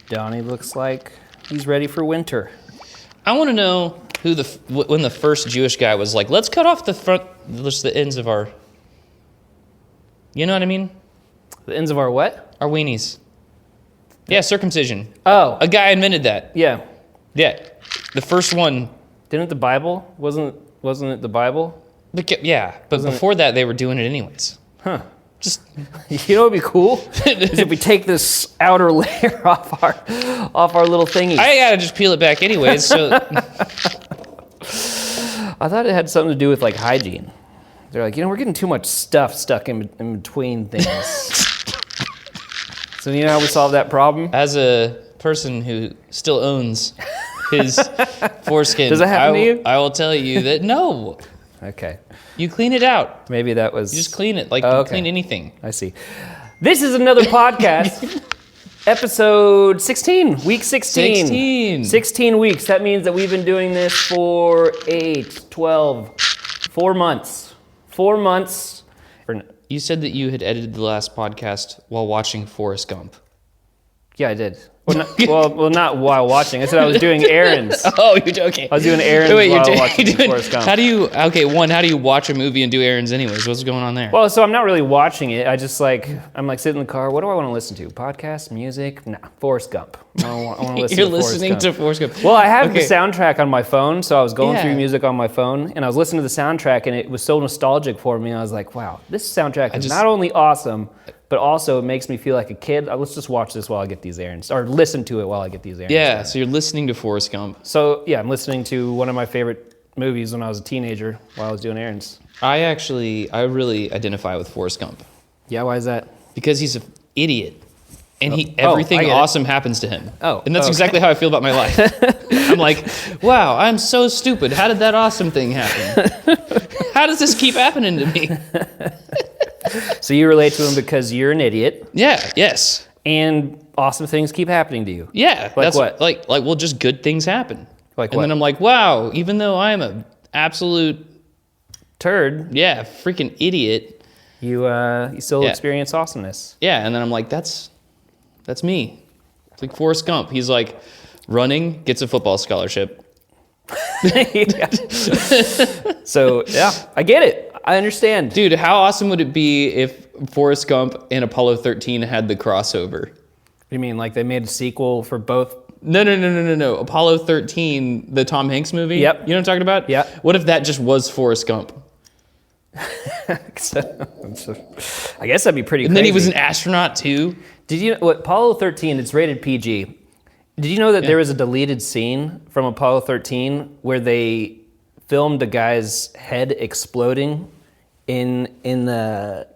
Donnie looks like he's ready for winter. I want to know who when the first Jewish guy was like, let's cut off the ends of our, you know what I mean? The ends of our what? Our weenies. Yeah, circumcision. Oh. A guy invented that. Yeah. Yeah. The first one. Didn't the Bible? Wasn't it the Bible? Yeah, but before that, they were doing it anyways. Huh. Just, you know what would be cool? Is if we take this outer layer off our little thingy. I gotta just peel it back anyways, so. I thought it had something to do with like hygiene. They're like, we're getting too much stuff stuck in between things. So you know how we solve that problem? As a person who still owns his foreskin, does it happen to you? I will tell you that no. Okay. You clean it out. Maybe that was... You just clean it like you clean anything. I see. This is another podcast. Episode 16. Week 16. 16 weeks. That means that we've been doing this for 4 months. 4 months. You said that you had edited the last podcast while watching Forrest Gump. Yeah, I did. Well, not while watching. I said I was doing errands. Oh, you're joking. I was doing errands while watching Forrest Gump. How do you watch a movie and do errands anyways? What's going on there? Well, so I'm not really watching it. I'm sitting in the car. What do I want to listen to? Podcast, music? Nah, Forrest Gump. I want to listen You're to Forrest listening Gump. to Forrest Gump. Well, I have the soundtrack on my phone, so I was going through Yeah. music on my phone, and I was listening to the soundtrack, and it was so nostalgic for me. I was like, wow, this soundtrack is not only awesome, but also it makes me feel like a kid. Let's just watch this while I get these errands, or listen to it while I get these errands. Yeah, so you're listening to Forrest Gump. So, yeah, I'm listening to one of my favorite movies when I was a teenager while I was doing errands. I really identify with Forrest Gump. Yeah, why is that? Because he's an idiot. And everything awesome happens to him. Oh, and that's exactly how I feel about my life. I'm like, wow, I'm so stupid. How did that awesome thing happen? How does this keep happening to me? So you relate to him because you're an idiot. Yeah, yes. And awesome things keep happening to you. Yeah. Like what? Well, just good things happen. Like and what? then I'm like, wow, even though I'm an absolute turd. Yeah, freaking idiot. You still experience awesomeness. Yeah, and then I'm like, that's me. It's like Forrest Gump. He's like running, gets a football scholarship. So, yeah, I get it. I understand. Dude, how awesome would it be if Forrest Gump and Apollo 13 had the crossover? You mean like they made a sequel for both? No. Apollo 13, the Tom Hanks movie? Yep. You know what I'm talking about? Yeah. What if that just was Forrest Gump? I guess that'd be pretty crazy. And then he was an astronaut too? Did you know what Apollo 13, it's rated PG. Did you know that there was a deleted scene from Apollo 13 where they filmed a guy's head exploding in the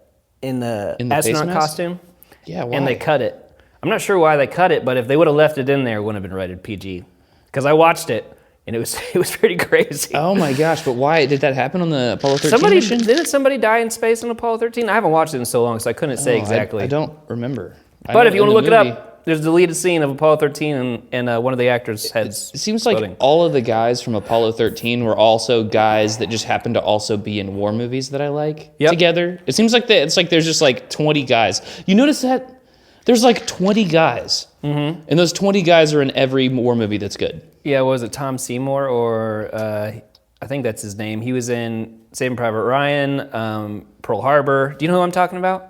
astronaut costume? Yeah, why? And they cut it. I'm not sure why they cut it, but if they would have left it in there, it wouldn't have been rated PG. Because I watched it, and it was pretty crazy. Oh my gosh, but why did that happen on the Apollo 13 mission? Didn't somebody die in space in Apollo 13? I haven't watched it in so long, so I couldn't say exactly. I don't remember. But if you want to look it up, there's a deleted scene of Apollo 13 and one of the actors' heads. It seems exploding. like all of the guys from Apollo 13 were also guys that just happened to also be in war movies that I like together. It seems like there's just like 20 guys. You notice that? There's like 20 guys. Mm-hmm. And those 20 guys are in every war movie that's good. Yeah, was it Tom Seymour or I think that's his name. He was in Saving Private Ryan, Pearl Harbor. Do you know who I'm talking about?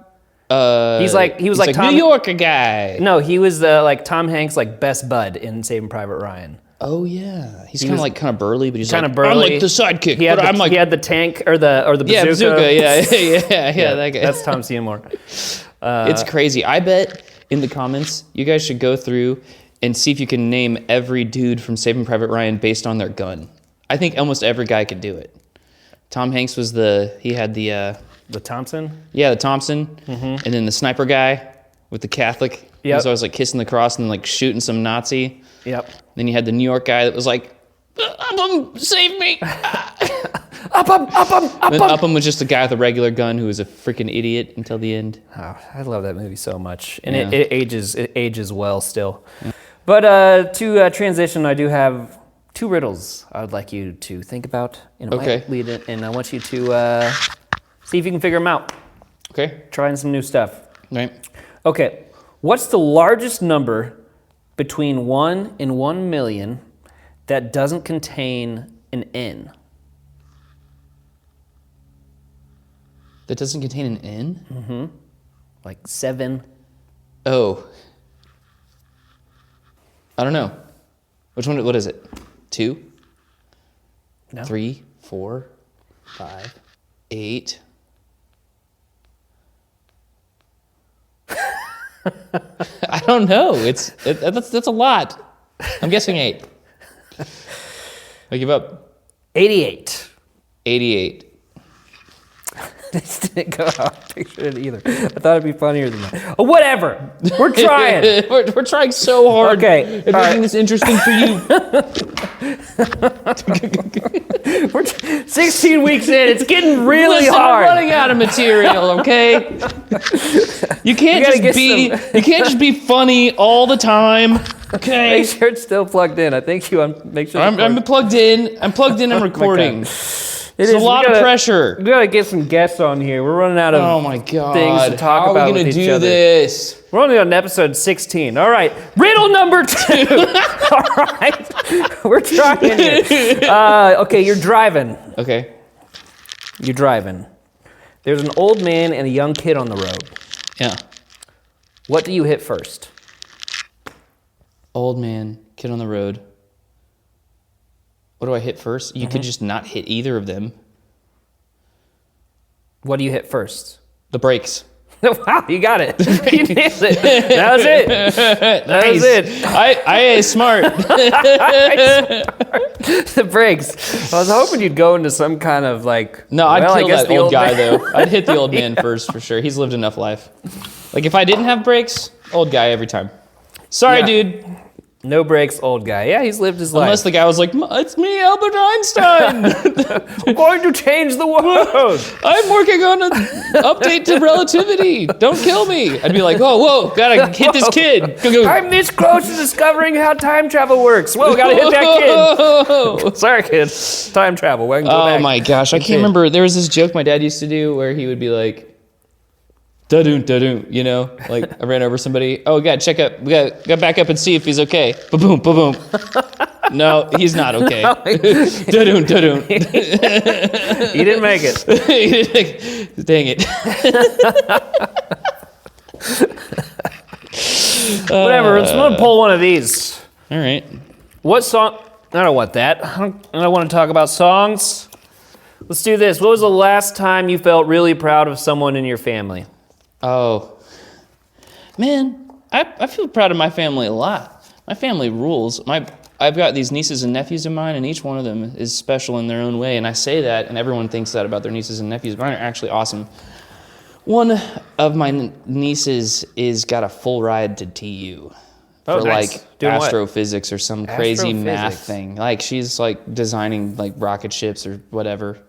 He was like Tom, New Yorker guy. No, he was like Tom Hanks' like best bud in Saving Private Ryan. Oh yeah, he's kind of burly, but he's kind like, of burly. I'm like the sidekick. He had the tank or the bazooka. Yeah, bazooka. Yeah, that guy. That's Tom Seymour. It's crazy. I bet in the comments you guys should go through and see if you can name every dude from Saving Private Ryan based on their gun. I think almost every guy could do it. Tom Hanks had the Thompson? Yeah, the Thompson. Mm-hmm. And then the sniper guy with the Catholic. He was always like kissing the cross and like shooting some Nazi. Yep. Then you had the New York guy that was like, Upham, save me. Upham. Then Upham was just a guy with a regular gun who was a freaking idiot until the end. Oh, I love that movie so much. And it ages well still. Yeah. But to transition, I do have 2 riddles I would like you to think about. And lead it, and I want you to see if you can figure them out. Okay. Trying some new stuff. Right. Okay. What's the largest number between 1 and 1 million that doesn't contain an N? That doesn't contain an N? Mm-hmm. Like 7. Oh. I don't know. Which one? What is it? 2? No. 3, 4, 5, 8. I don't know. That's a lot. I'm guessing 8. I give up. 88. 88. This didn't go how I pictured it either. I thought it'd be funnier than that. Oh, whatever. We're trying. we're trying so hard Okay. at making this interesting for you. We're 16 weeks in. It's getting really Listen, hard. we're running out of material, okay? You can't just be funny all the time. Okay. Make sure it's still plugged in. I think make sure. I'm plugged in. I'm plugged in. I'm recording. It's a lot of pressure. We gotta get some guests on here. We're running out of things to talk about with each other. How are we gonna do this? We're only on episode 16. All right, riddle number 2. All right, we're trying here. Okay, you're driving. Okay. You're driving. There's an old man and a young kid on the road. Yeah. What do you hit first? Old man, kid on the road. What do I hit first? You could just not hit either of them. What do you hit first? The brakes. Wow, you got it. You nailed it. That was it. That was it. I smart. The brakes. I was hoping you'd go into some kind of like. No, I'd kill that old guy man. though. I'd hit the old man first for sure. He's lived enough life. Like if I didn't have brakes, old guy every time. Sorry, dude. No brakes, old guy. Yeah, he's lived his life. Unless the guy was like, it's me, Albert Einstein. I'm going to change the world. I'm working on an update to relativity. Don't kill me. I'd be like, whoa, gotta hit this kid. Go. I'm this close to discovering how time travel works. Whoa, gotta hit that kid. Sorry, kid. Time travel. We can go back. Oh my gosh, I can't remember. There was this joke my dad used to do where he would be like, da-doon, da-doon, you know, like I ran over somebody. Oh, God, check up. We got back up and see if he's okay. Ba-boom, ba-boom. No, he's not okay. Da-doon, da-doon. He didn't make it. Dang it. Whatever, I'm going to pull one of these. All right. What song? I don't want that. I don't want to talk about songs. Let's do this. What was the last time you felt really proud of someone in your family? Oh, man, I feel proud of my family a lot. My family rules. I've got these nieces and nephews of mine, and each one of them is special in their own way. And I say that, and everyone thinks that about their nieces and nephews. Mine are actually awesome. One of my nieces is got a full ride to TU for nice. like Doing astrophysics or some crazy math Astrophysics. thing. Like she's like designing like rocket ships or whatever.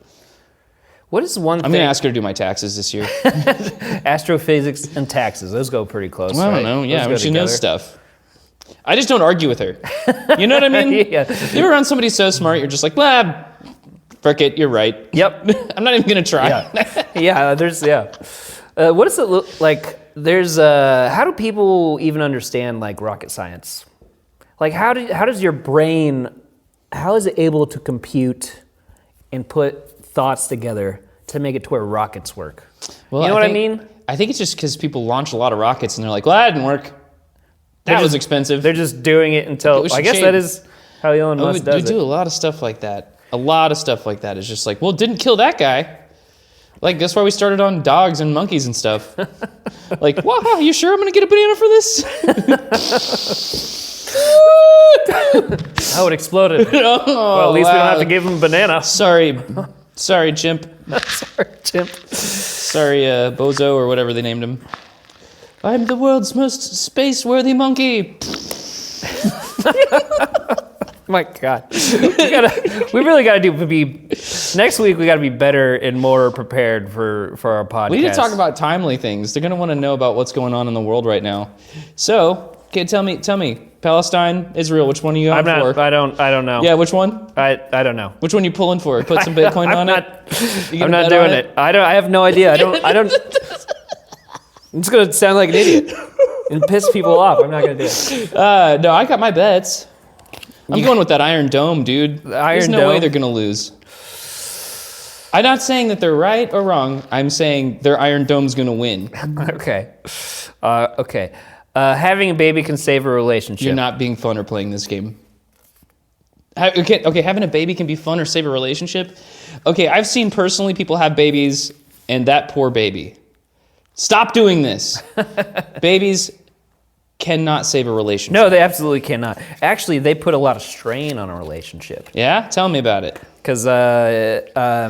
What is one thing? I'm gonna ask her to do my taxes this year. Astrophysics and taxes. Those go pretty close. Well, I right? don't know. Yeah, Those I go mean, she knows together. stuff. I just don't argue with her. You know what I mean? Yeah. You ever around somebody so smart, you're just like, blah, frick it, you're right. Yep. I'm not even gonna try. Yeah. What does it look like? How do people even understand like rocket science? Like how does your brain, how is it able to compute and put thoughts together to make it to where rockets work? Well, you know what I mean? I think it's just because people launch a lot of rockets and they're like, well, that didn't work. That was expensive. They're just doing it until, I guess that is how Elon Musk does We do a lot of stuff like that. A lot of stuff like that is just like, well, it didn't kill that guy. Like, that's why we started on dogs and monkeys and stuff. Like, wow, you sure I'm going to get a banana for this? Oh, it exploded. Well, at least we don't have to give him a banana. Sorry, chimp. Sorry, chimp. Sorry, Bozo or whatever they named him. I'm the world's most space-worthy monkey. My God, we really got to be next week. We got to be better and more prepared for our podcast. We need to talk about timely things. They're going to want to know about what's going on in the world right now. So, okay, tell me, Palestine, Israel, which one are you going for? I don't know. Yeah, which one? I don't know. Which one you pulling for? Put some Bitcoin on it? I'm not doing it. I have no idea. I don't. I'm just gonna sound like an idiot. and piss people off. I'm not gonna do it. No, I got my bets. I'm going with that Iron Dome, dude. There's no way they're gonna lose. I'm not saying that they're right or wrong. I'm saying their Iron Dome's gonna win. Okay. Having a baby can save a relationship. You're not being fun or playing this game. Okay, having a baby can be fun or save a relationship. Okay, I've seen personally people have babies, and that poor baby. Stop doing this. Babies cannot save a relationship. No, they absolutely cannot. Actually, they put a lot of strain on a relationship. Yeah? Tell me about it. Because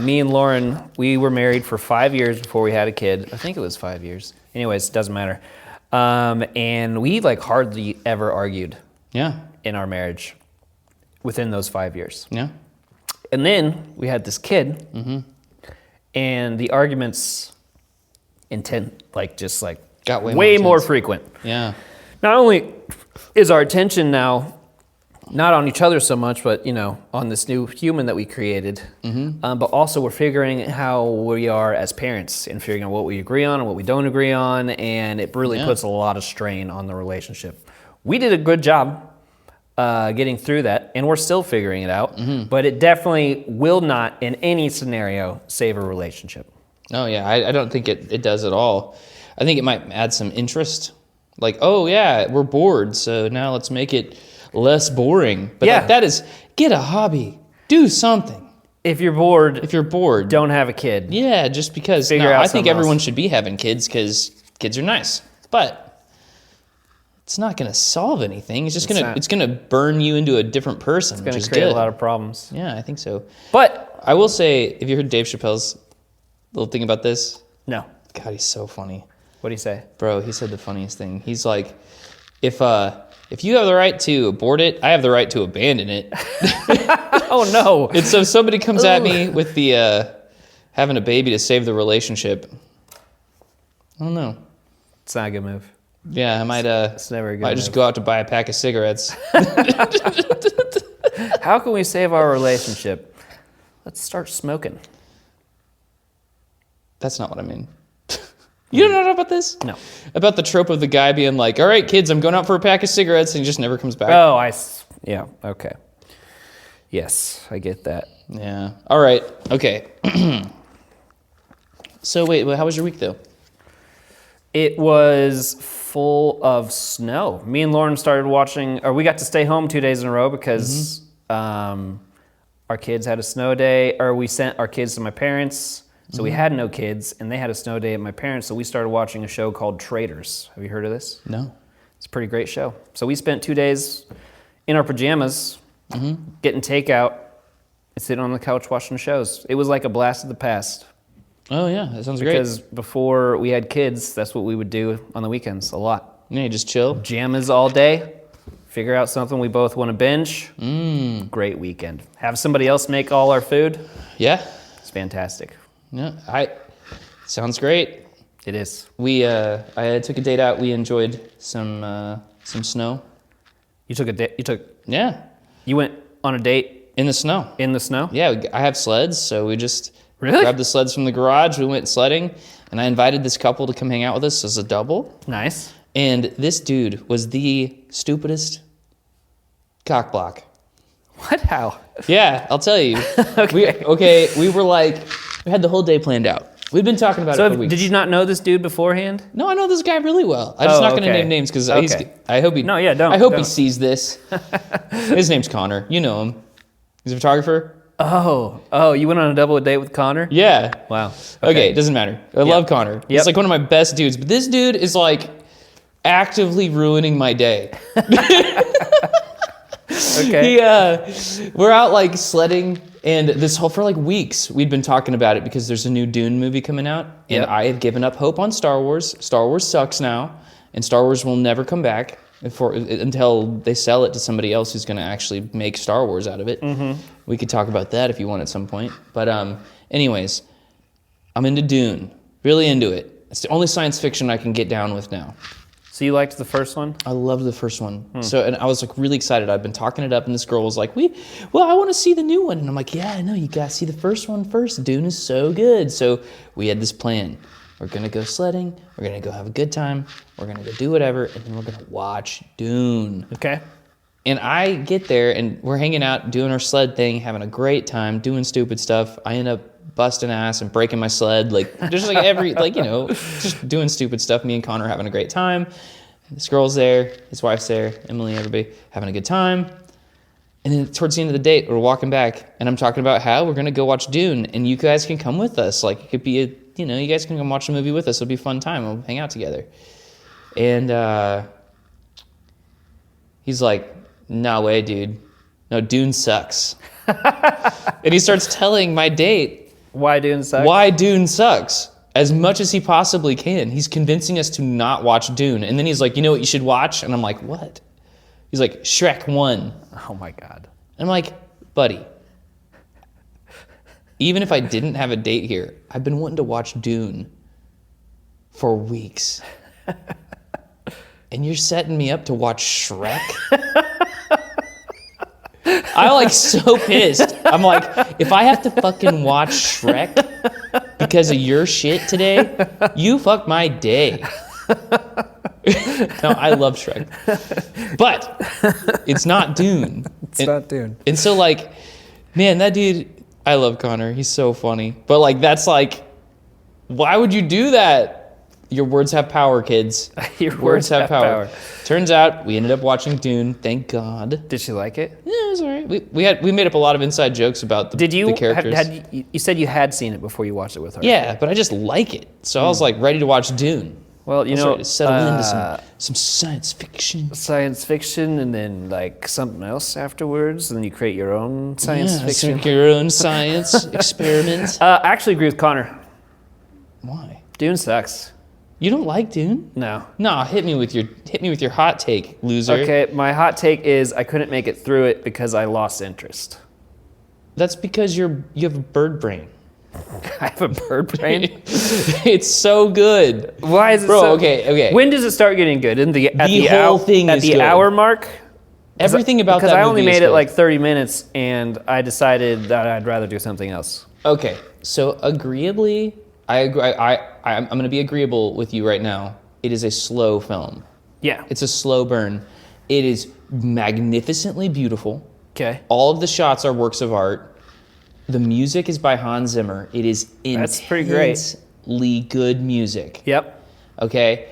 me and Lauren, we were married for 5 years before we had a kid. I think it was 5 years. Anyways, it doesn't matter. And we like hardly ever argued in our marriage within those 5 years. Yeah. And then we had this kid, and the arguments got way more frequent. Yeah. Not only is our attention now not on each other so much, but on this new human that we created, but also we're figuring how we are as parents and figuring out what we agree on and what we don't agree on, and it really puts a lot of strain on the relationship. We did a good job getting through that, and we're still figuring it out, but it definitely will not, in any scenario, save a relationship. Oh, yeah, I don't think it does at all. I think it might add some interest. Like, oh, yeah, we're bored, so now let's make it less boring. But that is, get a hobby. Do something. If you're bored, don't have a kid. Yeah, just because. I think everyone should be having kids because kids are nice. But it's not going to solve anything. It's just it's going to burn you into a different person. It's going to create a lot of problems. Yeah, I think so. But I will say, have you heard Dave Chappelle's little thing about this? No. God, he's so funny. What did he say? Bro, he said the funniest thing. He's like, if you have the right to abort it, I have the right to abandon it. Oh, no. And so if somebody comes at me with the having a baby to save the relationship, I don't know. It's not a good move. Yeah, I might it's never a good move. Just go out to buy a pack of cigarettes. How can we save our relationship? Let's start smoking. That's not what I mean. You don't know about this? No. About the trope of the guy being like, all right, kids, I'm going out for a pack of cigarettes, and he just never comes back. Oh, yeah, okay. Yes, I get that. Yeah. All right, okay. So wait, how was your week, though? It was full of snow. Me and Lauren started watching, or we got to stay home 2 days in a row because our kids had a snow day, or we sent our kids to my parents. So we had no kids, and they had a snow day at my parents', so we started watching a show called Traitors. Have you heard of this? No. It's a pretty great show. So we spent 2 days in our pajamas, getting takeout, and sitting on the couch watching shows. It was like a blast of the past. Oh, yeah, that sounds great. Because before we had kids, that's what we would do on the weekends a lot. Yeah, you just chill. Pajamas all day, figure out something we both want to binge. Great weekend. Have somebody else make all our food. Yeah. It's fantastic. Yeah, sounds great. It is. I took a date out. We enjoyed some snow. You took a date? Yeah. You went on a date? In the snow. In the snow? Yeah, I have sleds, so we just really grabbed the sleds from the garage. We went sledding, and I invited this couple to come hang out with us as a double. Nice. And this dude was the stupidest cockblock. What? How? Yeah, I'll tell you. Okay. We were like, we had the whole day planned out. We've been talking about it for weeks. Did you not know this dude beforehand? No, I know this guy really well. I'm just not going to name names because I hope he. No, yeah, don't. I hope he sees this. His name's Connor. You know him. He's a photographer. Oh, you went on a double date with Connor? Yeah. Wow. Okay, it doesn't matter. I love Connor. He's like one of my best dudes. But this dude is like actively ruining my day. Okay. We're out like sledding, and for like weeks we'd been talking about it because there's a new Dune movie coming out, and I have given up hope on Star Wars. Star Wars sucks now, and Star Wars will never come back until they sell it to somebody else who's going to actually make Star Wars out of it. We could talk about that if you want at some point. But anyways, I'm into Dune, really into it. It's the only science fiction I can get down with now. So you liked the first one? I loved the first one. And I was like really excited. I've been talking it up, and this girl was like, I want to see the new one. And I'm like, yeah, I know, you got to see the first one first. Dune is so good. So we had this plan. We're going to go sledding. We're going to go have a good time. We're going to go do whatever. And then we're going to watch Dune. Okay. And I get there, and we're hanging out, doing our sled thing, having a great time, doing stupid stuff. I end up busting ass and breaking my sled, like just like every, like, you know, just doing stupid stuff. Me and Connor having a great time. This girl's there, his wife's there, Emily, everybody having a good time. And then towards the end of the date, we're walking back, and I'm talking about how we're gonna go watch Dune, and you guys can come with us. Like, it could be you guys can come watch a movie with us. It'll be a fun time. We'll hang out together. And he's like, "No way, dude. No, Dune sucks." And he starts telling my date why Dune sucks. Why Dune sucks, as much as he possibly can. He's convincing us to not watch Dune. And then he's like, "You know what you should watch?" And I'm like, "What?" He's like, "Shrek 1. Oh my God. I'm like, "Buddy, even if I didn't have a date here, I've been wanting to watch Dune for weeks. And you're setting me up to watch Shrek?" I'm like so pissed. I'm like, if I have to fucking watch Shrek because of your shit today, you fucked my day. No, I love Shrek. But it's not Dune. It's not Dune. And so, like, man, that dude, I love Connor. He's so funny. But, like, that's like, why would you do that? Your words have power, kids. Your words have power. Turns out we ended up watching Dune. Thank God. Did she like it? Yeah, it was all right. We made up a lot of inside jokes about the characters. You said you had seen it before you watched it with her. Yeah, but I just like it. So I was like ready to watch Dune. Well, you know, ready to settle into some science fiction. Science fiction, and then like something else afterwards, and then you create your own science fiction. Make your own science experiment. I actually agree with Connor. Why? Dune sucks. You don't like Dune? No. No, hit me with your hot take, loser. Okay, my hot take is I couldn't make it through it because I lost interest. That's because you have a bird brain. I have a bird brain. It's so good. Why is it Bro, so okay. When does it start getting good? At the whole thing at is the good. hour mark? Everything about that movie because I only is made it good. like 30 minutes and I decided that I'd rather do something else. Okay, so agreeably, I agree. I'm going to be agreeable with you right now. It is a slow film. Yeah. It's a slow burn. It is magnificently beautiful. Okay. All of the shots are works of art. The music is by Hans Zimmer. It is That's pretty great. intensely good music. Yep. Okay?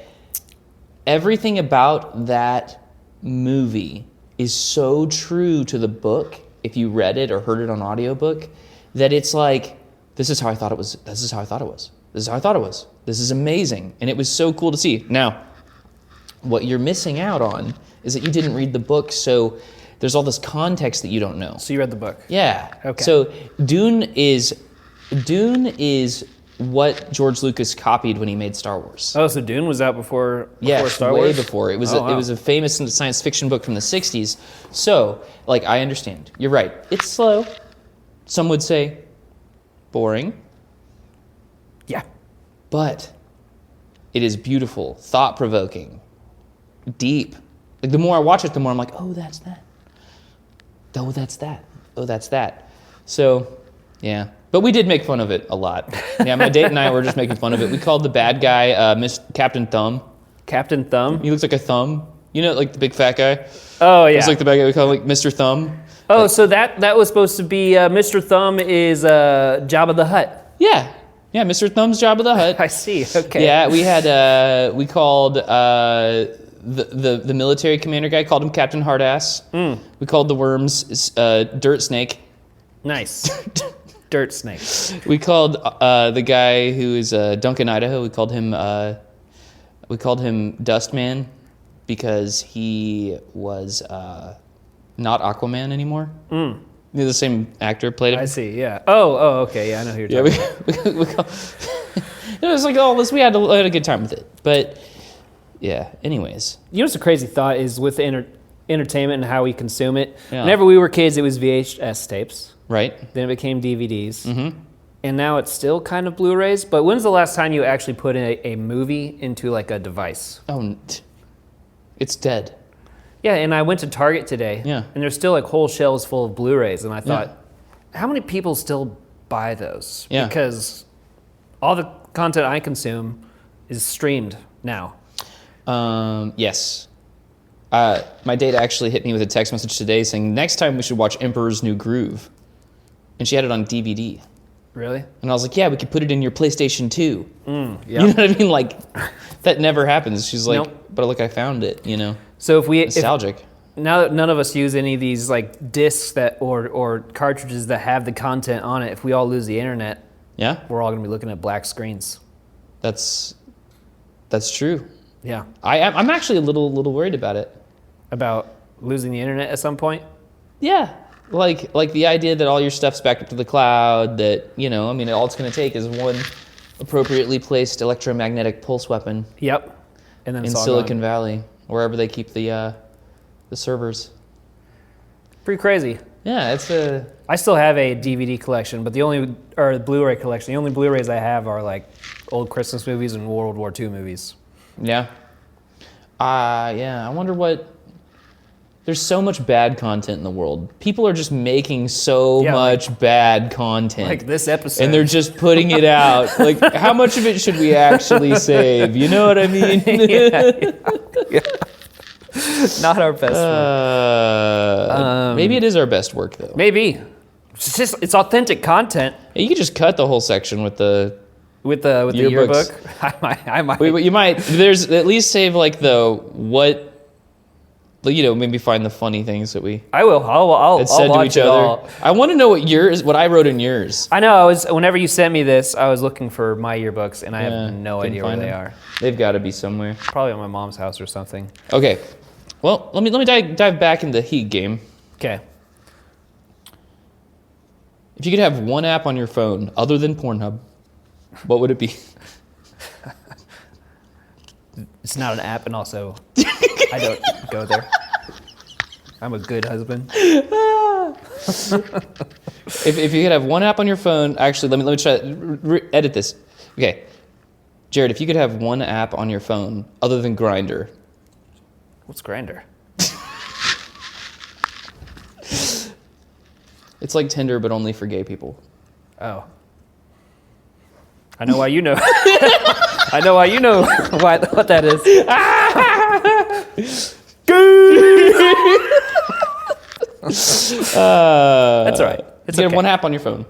Everything about that movie is so true to the book, if you read it or heard it on audiobook, that it's like, this is how I thought it was. This is how I thought it was. This is how I thought it was. This is amazing. And it was so cool to see. Now, what you're missing out on is that you didn't read the book, so there's all this context that you don't know. So you read the book? Yeah. Okay. So Dune is what George Lucas copied when he made Star Wars. Oh, so Dune was out before Star way Wars? before. It was Oh, wow. it was a famous science fiction book from the 60s. So, like, I understand. You're right. It's slow. Some would say boring. Yeah. But it is beautiful, thought-provoking, deep. Like, the more I watch it, the more I'm like, oh, that's that. Oh, that's that. Oh, that's that. So, yeah. But we did make fun of it a lot. Yeah, my date and I were just making fun of it. We called the bad guy Captain Thumb. Captain Thumb? He looks like a thumb. You know, like the big fat guy? Oh, yeah. He's like the bad guy. We call him like Mr. Thumb. Oh, so that was supposed to be Mr. Thumb is Jabba the Hutt. Yeah. Yeah, Mr. Thumb's Jabba the Hutt. I see. Okay. Yeah, we had, we called the military commander guy, called him Captain Hardass. We called the worms Dirt Snake. Nice. Dirt Snake. We called the guy who is Duncan, Idaho. We called him Dustman because he was not Aquaman anymore. The same actor played him. I see. Yeah. Oh. Okay. Yeah, I know who you're talking about. we call, it was like all this. We had a good time with it, but yeah. Anyways, You know what's a crazy thought is with entertainment and how we consume it. Yeah. Whenever we were kids, it was VHS tapes. right? Then it became DVDs. Mm-hmm. And now it's still kind of Blu-rays. But when's the last time you actually put in a movie into like a device? Oh, it's dead. Yeah, and I went to Target today. Yeah. And there's still like whole shelves full of Blu-rays. And I thought, how many people still buy those? Yeah. Because all content I consume is streamed now. Yes. My date actually hit me with a text message today saying next time we should watch Emperor's New Groove, and she had it on DVD. Really? And I was like, yeah, we could put it in your PlayStation 2. Yep. You know what I mean? Like, that never happens. She's like, Nope. but look, I found it, you know? So if we Nostalgic. now that none of us use any of these like discs that or cartridges that have the content on it, if we all lose the internet, Yeah, we're all gonna be looking at black screens. that's true. Yeah. I'm actually a little worried about it. About losing the internet at some point. Yeah, like the idea that all your stuff's backed up to the cloud. That I mean, all it's going to take is one appropriately placed electromagnetic pulse weapon Yep. And then in it's all Silicon gone. Valley, wherever they keep the servers. Pretty crazy. Yeah, it's a. I still have a DVD collection, but the Blu-ray collection. The only Blu-rays I have are like old Christmas movies and World War II movies. Yeah. Yeah. I wonder what. There's so much bad content in the world. People are just making so much bad content. Like this episode. And they're just putting it out. Like, how much of it should we actually save? You know what I mean? Yeah. Not our best work. Maybe it is our best work, though. Maybe. It's authentic content. You could just cut the whole section with the the yearbooks. yearbook. I might. You might. There's at least save maybe find the funny things that we I will. I'll said to watch each it other. all. I want to know what I wrote in yours. I know. Whenever you sent me this, I was looking for my yearbooks, and I have no couldn't idea where find they them. are. They've got to be somewhere. Probably at my mom's house or something. Okay. Well, let me dive back into the Heat game. Okay. If you could have one app on your phone other than Pornhub, what would it be? It's not an app, and also I don't go there. I'm a good husband. If you could have one app on your phone, actually, let me try edit this. Okay, Jared, if you could have one app on your phone other than Grindr, What's Grindr? it's like Tinder but only for gay people. Oh. I know why you know. I know why you know what that is. That's all right. It's you have one app on your phone.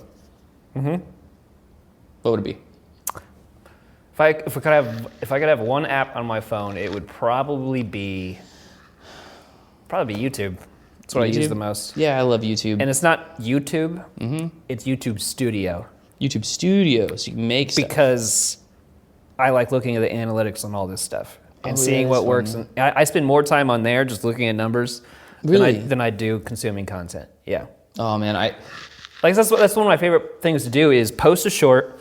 Mm-hmm. What would it be? If I could have one app on my phone, it would probably be YouTube. That's what I use the most. Yeah, I love YouTube. And it's not YouTube. Mm-hmm. It's YouTube Studio. YouTube Studio, so you can make stuff. Because I like looking at the analytics on all this stuff and seeing what works. Fun. And I spend more time on there just looking at numbers than I do consuming content. Yeah. Oh man, that's one of my favorite things to do is post a short,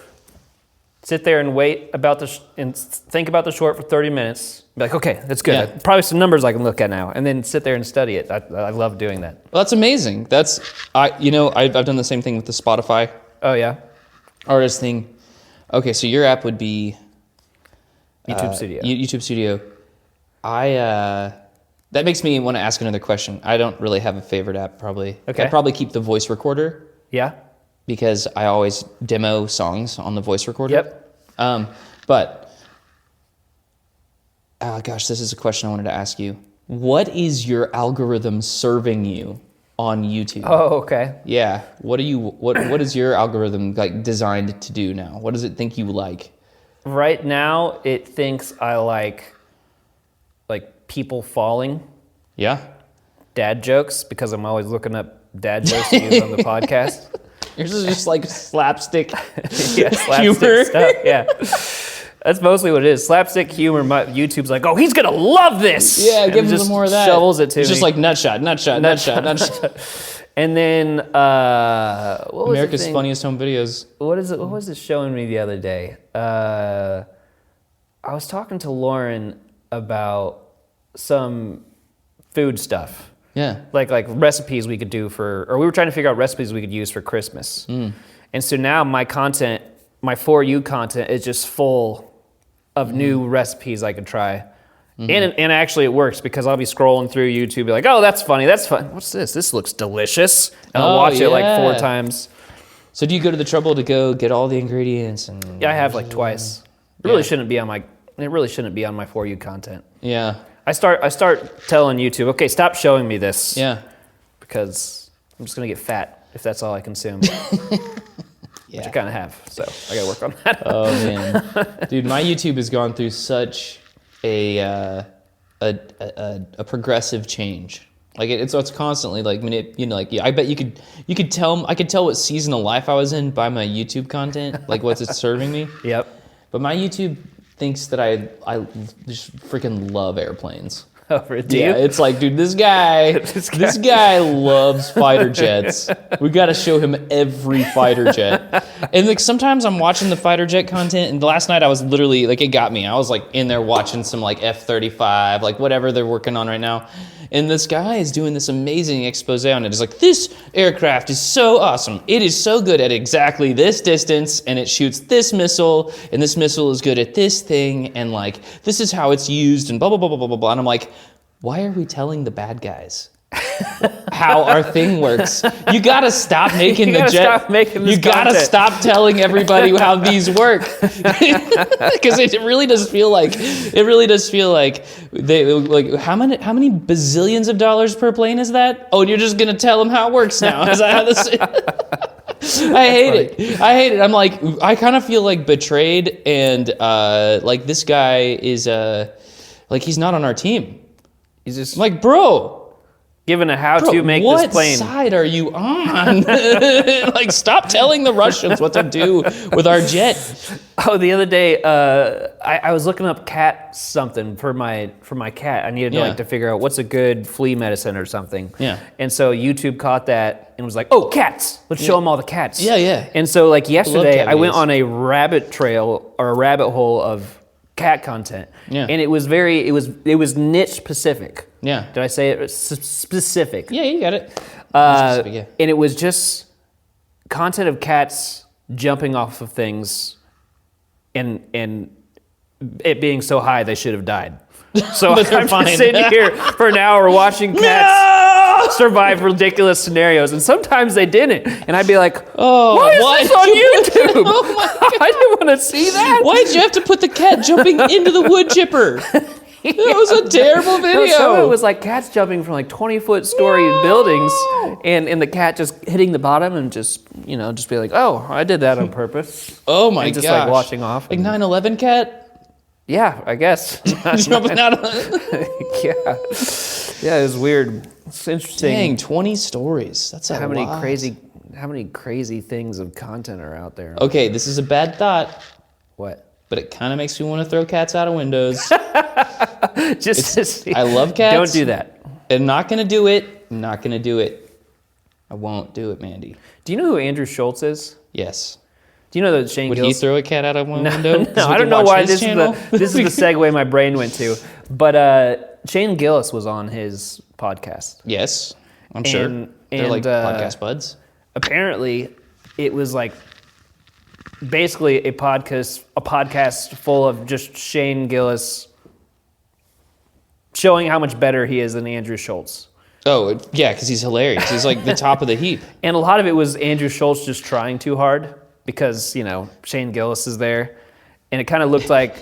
sit there and wait and think about the short for 30 minutes. Be like, okay, that's good. Yeah. Probably some numbers I can look at now, and then sit there and study it. I love doing that. Well, that's amazing. I've done the same thing with the Spotify Oh yeah. artist thing. Okay, so your app would be YouTube Studio. YouTube Studio. That makes me want to ask another question. I don't really have a favorite app, probably. Okay. I'd probably keep the voice recorder Yeah. because I always demo songs on the voice recorder. Yep. But, gosh, this is a question I wanted to ask you. What is your algorithm serving you on YouTube? Oh, okay. Yeah. What is your algorithm like designed to do now? What does it think you like? Right now, it thinks I like people falling, Yeah. dad jokes, because I'm always looking up dad jokes to use on the podcast. Yours is just like slapstick Yeah, slapstick humor. stuff. Yeah. That's mostly what it is. Slapstick humor. YouTube's like, oh, he's gonna love this. Yeah, And give him just some more of that. Shovels it to It's me. just like nutshot. And then what was America's the thing? Funniest Home Videos. What was it showing me the other day? I was talking to Lauren about some food stuff. Yeah. Like recipes we could do or we were trying to figure out recipes we could use for Christmas. And so now my For You content is just full of new recipes I could try. And actually it works because I'll be scrolling through YouTube, be like, oh, that's funny, that's fun. What's this? This looks delicious. And I'll watch it like 4 times. So do you go to the trouble to go get all the ingredients? And Yeah, I have like twice. It really shouldn't be on my. It really shouldn't be on my For You content. Yeah. I start telling YouTube, okay, stop showing me this. Yeah. Because I'm just gonna get fat if that's all I consume. Which I kind of have, so I gotta work on that. Oh man, dude, my YouTube has gone through such a progressive change. Like it's constantly like I bet I could tell what season of life I was in by my YouTube content, like what's it serving me. Yep. But my YouTube thinks that I just freaking love airplanes. Do you? It's like, dude, this guy loves fighter jets. We got to show him every fighter jet. And like sometimes I'm watching the fighter jet content, and last night I was literally like, it got me. I was like in there watching some like F-35, like whatever they're working on right now. And this guy is doing this amazing expose on it. It's like, this aircraft is so awesome. It is so good at exactly this distance, and it shoots this missile, and this missile is good at this thing, and like, this is how it's used, and blah, blah, blah, blah, blah, blah, blah. And I'm like, why are we telling the bad guys how our thing works? You gotta stop making the jet. Stop making this you gotta content. stop telling everybody how these work, because it really does feel like they like how many bazillions of dollars per plane is that? Oh, and you're just gonna tell them how it works now? Is that how this? I hate it. I'm like, I kind of feel like betrayed, and like this guy is like he's not on our team. He's just like, bro, given a how to make this plane. What side are you on? Like, stop telling the Russians what to do with our jet. Oh, the other day, I was looking up cat something for my cat. I needed to figure out what's a good flea medicine or something. Yeah. And so YouTube caught that and was like, oh, cats. Let's show them all the cats. Yeah. And so like yesterday, I went videos. on a rabbit trail or a rabbit hole of cat content. Yeah. And it was niche specific. Yeah. Did I say it? Specific. Yeah, you got it. And it was just content of cats jumping off of things and it being so high they should have died. So I'm just sitting here for an hour watching cats survive ridiculous scenarios, and sometimes they didn't. And I'd be like, "Oh, why is this on YouTube? Oh my God. I didn't want to see that. Why did you have to put the cat jumping into the wood chipper? That was a terrible video. Some of it was like cats jumping from like 20-foot story buildings, and the cat just hitting the bottom and just be like, "Oh, I did that on purpose." Oh my god! Just like watching off. Like 9/11 cat. Yeah, I guess. Jumping out of Yeah, it was weird. It's interesting. Dang, 20 stories. That's how many crazy things of content are out there. Okay, this is a bad thought. What? But it kind of makes me want to throw cats out of windows. Just to see. I love cats. Don't do that. I'm not gonna do it. I won't do it, Mandy. Do you know who Andrew Schultz is? Yes. Do you know that Shane Would Gillis? he throw a cat out of one window? No, I don't know why this is the segue my brain went to. But Shane Gillis was on his podcast. Yes, I'm sure. They're like podcast buds. Apparently, it was like basically a podcast full of just Shane Gillis showing how much better he is than Andrew Schultz. Oh, yeah, because he's hilarious. He's like the top of the heap. And a lot of it was Andrew Schultz just trying too hard because, Shane Gillis is there. And it kind of looked like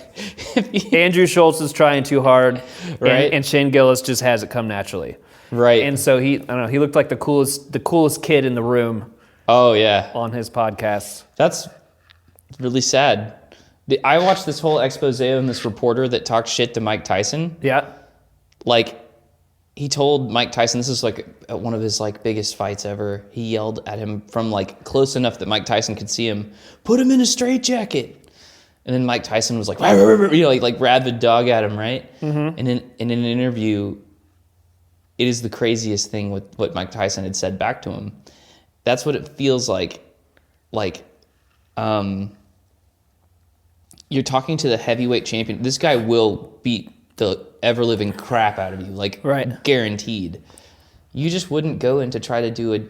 Andrew Schultz is trying too hard, right? And Shane Gillis just has it come naturally. Right. And so he looked like the coolest kid in the room. Oh, yeah. On his podcast. That's really sad. I watched this whole expose on this reporter that talked shit to Mike Tyson. Yeah. Like, he told Mike Tyson, this is like one of his like biggest fights ever. He yelled at him from like close enough that Mike Tyson could see him, "Put him in a straitjacket." And then Mike Tyson was like, like rabid dog at him, right? Mm-hmm. And in an interview, it is the craziest thing with what Mike Tyson had said back to him. That's what it feels like. Like, you're talking to the heavyweight champion. This guy will beat the ever-living crap out of you, like guaranteed. You just wouldn't go in to try to do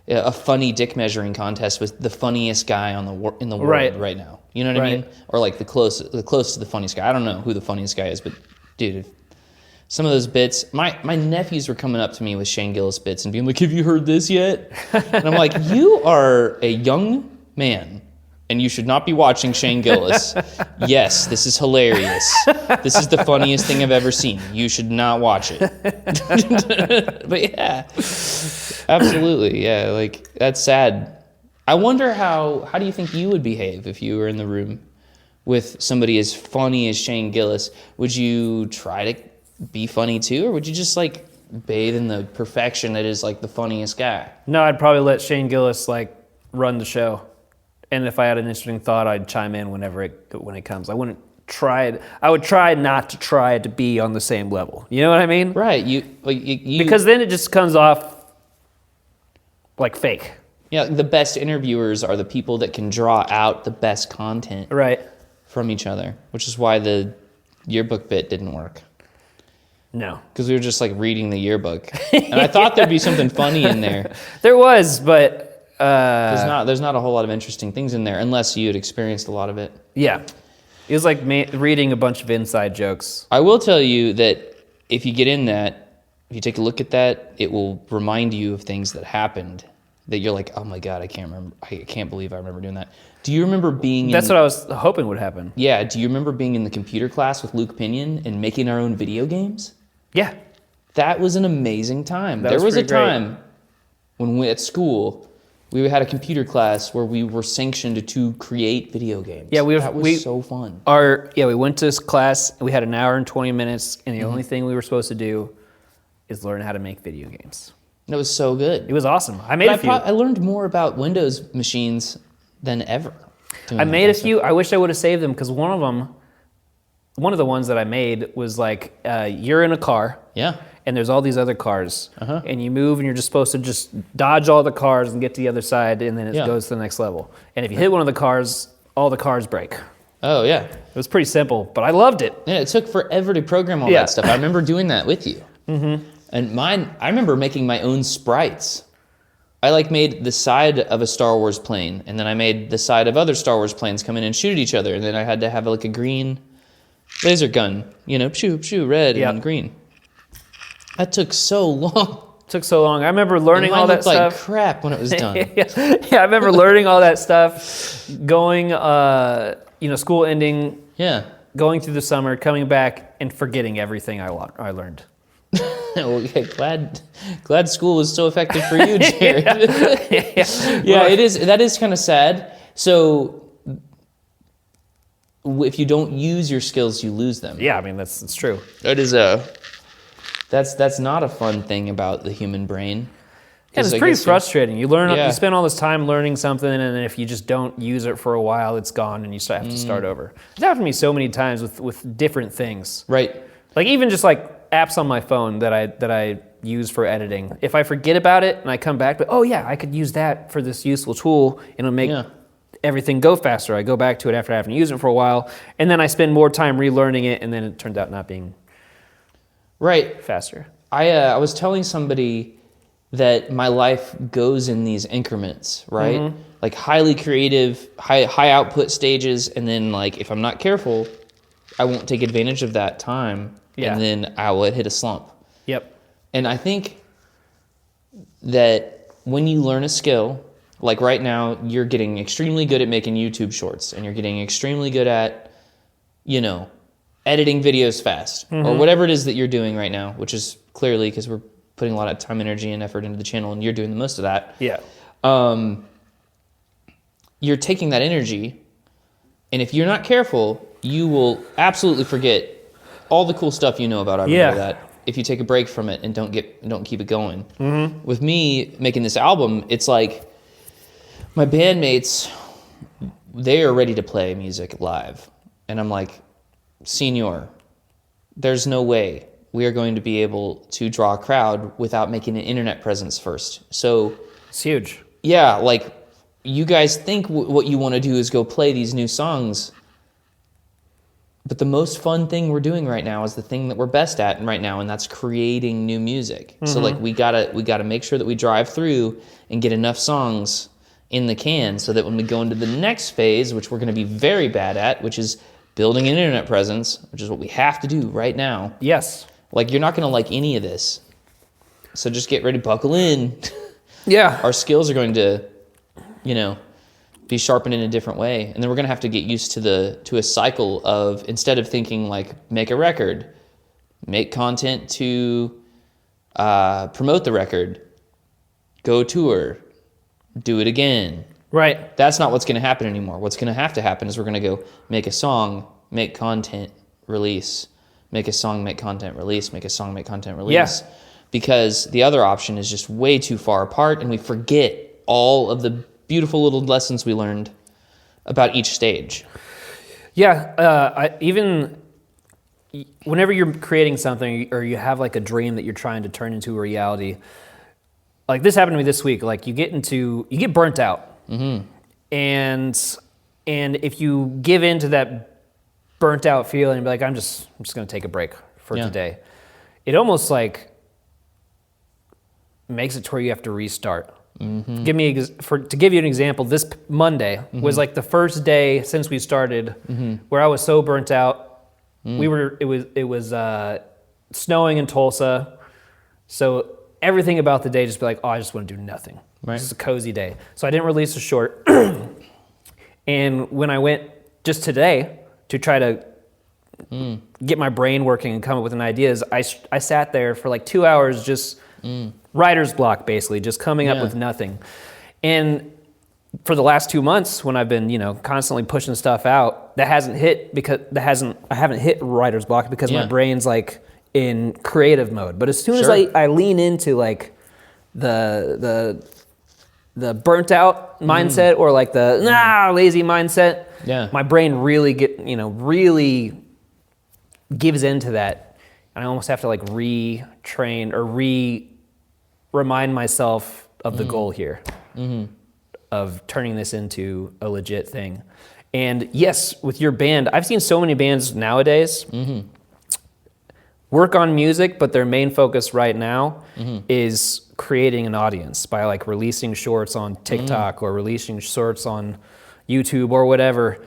a funny dick measuring contest with the funniest guy in the world right now. You know what I mean? Or like the close to the funniest guy. I don't know who the funniest guy is, but dude, some of those bits. My nephews were coming up to me with Shane Gillis bits and being like, "Have you heard this yet?" And I'm like, "You are a young man, and you should not be watching Shane Gillis. Yes, this is hilarious. This is the funniest thing I've ever seen. You should not watch it." But yeah, absolutely, yeah. Like, that's sad. I wonder how do you think you would behave if you were in the room with somebody as funny as Shane Gillis? Would you try to be funny too, or would you just like bathe in the perfection that is like the funniest guy? No, I'd probably let Shane Gillis like run the show, and if I had an interesting thought, I'd chime in when it comes. I wouldn't try it. I would try not to try to be on the same level. You know what I mean? Right. You because then it just comes off like fake. Yeah. The best interviewers are the people that can draw out the best content Right. from each other, which is why the yearbook bit didn't work. No. Because we were just like reading the yearbook, and I thought there'd be something funny in there. There was, but There's not a whole lot of interesting things in there unless you had experienced a lot of it. yeah, it was like reading a bunch of inside jokes. I will tell you that if you get in that, if you take a look at that, it will remind you of things that happened that you're like, oh my God, I can't remember. I can't believe I remember doing that. Do you remember being That's what I was hoping would happen. Yeah, do you remember being in the computer class with Luke Pinion and making our own video games? Yeah. That was an amazing time. That there was a pretty great. time when at school, we had a computer class where we were sanctioned to create video games. Yeah, that was so fun. We went to this class, and we had an hour and 20 minutes, and the only thing we were supposed to do is learn how to make video games. That was so good. It was awesome. I made a few. I learned more about Windows machines than ever. I made a few. I wish I would have saved them, because one of the ones that I made was like, you're in a car. Yeah. And there's all these other cars. And you move, and you're just supposed to just dodge all the cars and get to the other side, and then it goes to the next level. And if you hit one of the cars, all the cars break. Oh, yeah. It was pretty simple, but I loved it. Yeah, it took forever to program all that stuff. I remember doing that with you. And I remember making my own sprites. I like made the side of a Star Wars plane, and then I made the side of other Star Wars planes come in and shoot at each other, and then I had to have like a green laser gun, shoo, red and green. That took so long. I remember learning all that stuff. It looked like crap when it was done. I remember learning all that stuff, going, school ending, going through the summer, coming back, and forgetting everything I learned. Well, glad school was so effective for you, Jared. It is. That is kind of sad. So, if you don't use your skills, you lose them. Yeah, I mean that's true. That is that's not a fun thing about the human brain. Yeah, it's pretty frustrating. You spend all this time learning something, and then if you just don't use it for a while, it's gone, and you have to start over. It's happened to me so many times with different things. Right. Like even just like apps on my phone that I use for editing. If I forget about it and I come back, but I could use that for this useful tool, and it'll make everything go faster. I go back to it after having used it for a while, and then I spend more time relearning it, and then it turns out not being faster. I was telling somebody that my life goes in these increments, right? Like highly creative, high output stages, and then like if I'm not careful, I won't take advantage of that time, and then I will hit a slump. Yep. And I think that when you learn a skill, like right now, you're getting extremely good at making YouTube shorts, and you're getting extremely good at, editing videos fast, or whatever it is that you're doing right now, which is clearly because we're putting a lot of time, energy, and effort into the channel, and you're doing the most of that. Yeah. You're taking that energy, and if you're not careful, you will absolutely forget all the cool stuff you know about how to do that if you take a break from it and don't keep it going. With me making this album, it's like my bandmates, they are ready to play music live, and I'm like, Senor, there's no way we are going to be able to draw a crowd without making an internet presence first. So it's huge. Yeah, like you guys think what you want to do is go play these new songs, but the most fun thing we're doing right now is the thing that we're best at right now, and that's creating new music. So like we gotta make sure that we drive through and get enough songs in the can so that when we go into the next phase, which we're going to be very bad at, which is building an internet presence, which is what we have to do right now. Yes. Like, you're not going to like any of this. So just get ready, buckle in. Yeah. Our skills are going to, be sharpened in a different way. And then we're going to have to get used to a cycle of, instead of thinking like, make a record, make content to promote the record, go tour, do it again. Right. That's not what's going to happen anymore. What's going to happen is we're going to go make a song, make content, release, make a song, make content, release, make a song, make content, release. Yeah. Because the other option is just way too far apart, and we forget all of the beautiful little lessons we learned about each stage. Yeah. Even whenever you're creating something or you have like a dream that you're trying to turn into a reality, like this happened to me this week. Like you get burnt out. Mm-hmm. And if you give in to that burnt out feeling and be like, I'm just going to take a break for today, it almost like makes it to where you have to restart. Mm-hmm. To give you an example, this Monday was like the first day since we started where I was so burnt out. It was snowing in Tulsa, so everything about the day just be like, oh, I just want to do nothing. Right. This is a cozy day. So I didn't release a short. And when I went just today to try to get my brain working and come up with an ideas, I sat there for like 2 hours just writer's block, basically, just coming up with nothing. And for the last 2 months, when I've been, constantly pushing stuff out, I haven't hit writer's block because my brain's like in creative mode. But as soon as I lean into like the burnt out mindset or like the lazy mindset, my brain really gives into that, and I almost have to like retrain or remind myself of the goal here of turning this into a legit thing. And yes, with your band, I've seen so many bands nowadays work on music, but their main focus right now is creating an audience by like releasing shorts on TikTok or releasing shorts on YouTube or whatever.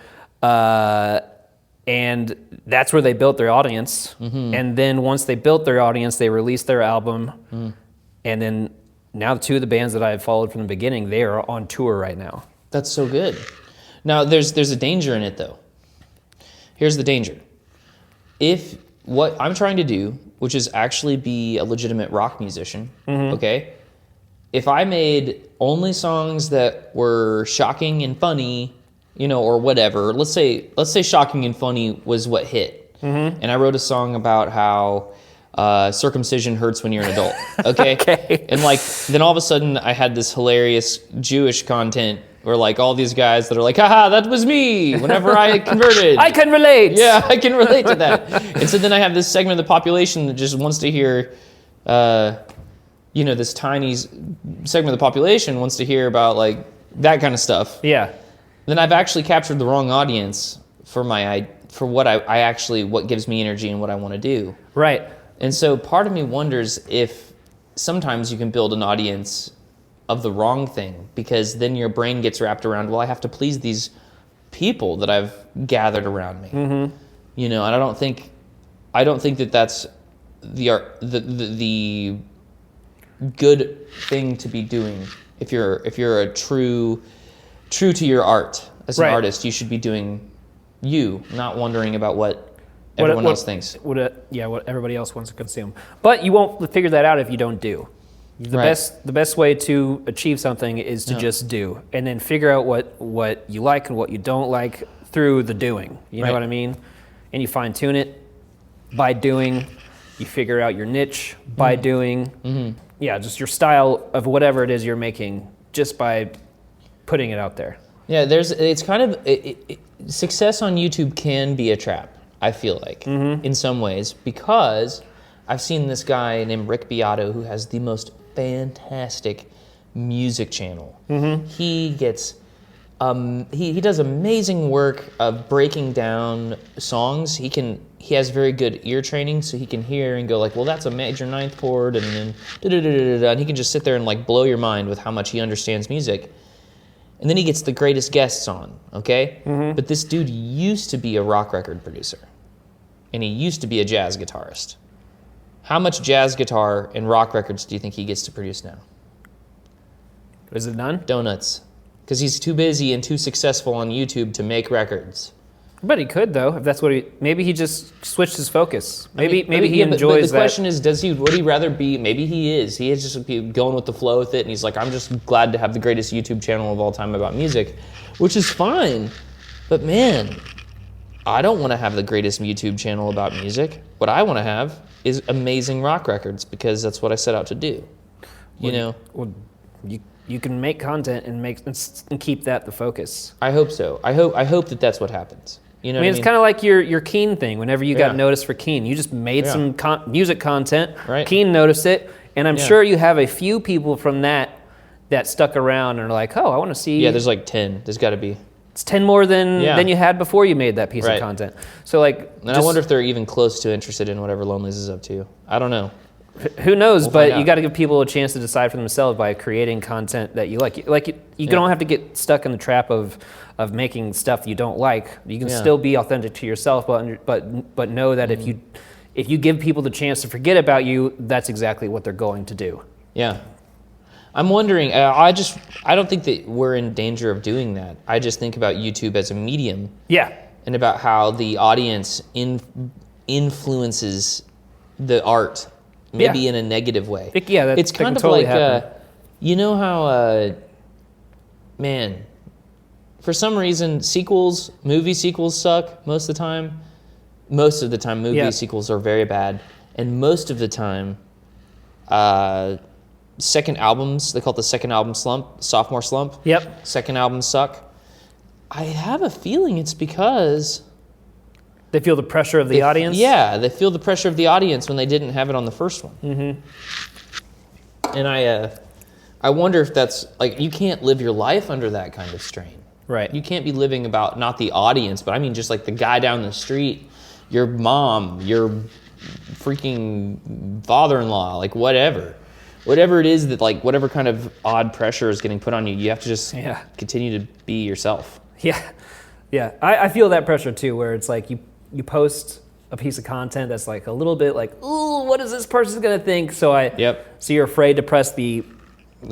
And that's where they built their audience. And then once they built their audience, they released their album. And then now two of the bands that I've followed from the beginning, they are on tour right now. That's so good. Now, there's a danger in it, though. Here's the danger. If what I'm trying to do, which is actually be a legitimate rock musician, okay? If I made only songs that were shocking and funny, or whatever, let's say shocking and funny was what hit. And I wrote a song about how circumcision hurts when you're an adult, okay? Okay. And like, then all of a sudden I had this hilarious Jewish content where like all these guys that are like, haha, that was me whenever I converted. I can relate. Yeah, I can relate to that. And so then I have this segment of the population that just wants to hear, this tiny segment of the population wants to hear about like that kind of stuff. Yeah. Then I've actually captured the wrong audience for what gives me energy and what I want to do. Right. And so part of me wonders if sometimes you can build an audience of the wrong thing, because then your brain gets wrapped around, well, I have to please these people that I've gathered around me. And I don't think that that's the good thing to be doing. If you're a true to your art as an artist, you should be doing you, not wondering about what everyone else thinks. What everybody else wants to consume. But you won't figure that out if you don't do. The best way to achieve something is to just do, and then figure out what you like and what you don't like through the doing. You know what I mean? And you fine tune it by doing. You figure out your niche by doing. Yeah, just your style of whatever it is you're making just by putting it out there. Yeah, success on YouTube can be a trap, I feel like, in some ways, because I've seen this guy named Rick Beato who has the most fantastic music channel. He gets he does amazing work of breaking down songs. He has very good ear training, so he can hear and go like, well, that's a major ninth chord, and then da-da-da-da-da, and he can just sit there and like blow your mind with how much he understands music. And then he gets the greatest guests on, okay? But this dude used to be a rock record producer, and he used to be a jazz guitarist. How much jazz guitar and rock records do you think he gets to produce now? Is it none? Donuts. Because he's too busy and too successful on YouTube to make records. But he could, though, if that's what maybe he just switched his focus. Maybe he enjoys but the that. question is, would he rather be, maybe he is just going with the flow with it, and he's like, I'm just glad to have the greatest YouTube channel of all time about music, which is fine. But man, I don't want to have the greatest YouTube channel about music. What I want to have is amazing rock records, because that's what I set out to do. Well, you can make content and keep that the focus. I hope so. I hope that that's what happens. You know, it's kind of like your Keen thing. Whenever you got noticed for Keen, you just made some music content. Right. Keen noticed it, and I'm sure you have a few people from that stuck around and are like, oh, I want to see. Yeah, there's like 10. There's got to be. It's 10 more than you had before you made that piece of content. So and I wonder if they're even close to interested in whatever Lonely's is up to. I don't know. Who knows? But you got to give people a chance to decide for themselves by creating content that you like. You don't have to get stuck in the trap of making stuff you don't like. You can still be authentic to yourself, but know that if you give people the chance to forget about you, that's exactly what they're going to do. Yeah. I'm wondering, I don't think that we're in danger of doing that. I just think about YouTube as a medium. Yeah. And about how the audience influences the art, maybe in a negative way. It's kind of totally like, you know how, man, for some reason, movie sequels suck most of the time. Most of the time, movie sequels are very bad. And most of the time, second albums, they call it the second album slump, sophomore slump. Yep. Second albums suck. I have a feeling it's because they feel the pressure of the audience. Yeah, they feel the pressure of the audience when they didn't have it on the first one. Mm-hmm. And I wonder if that's like, you can't live your life under that kind of strain. Right. You can't be living about not the audience, but I mean just like the guy down the street, your mom, your freaking father-in-law, like whatever it is that, like, whatever kind of odd pressure is getting put on you, you have to just continue to be yourself. Yeah. I feel that pressure too, where it's like you post a piece of content that's like a little bit like, ooh, what is this person gonna think? So so you're afraid to press the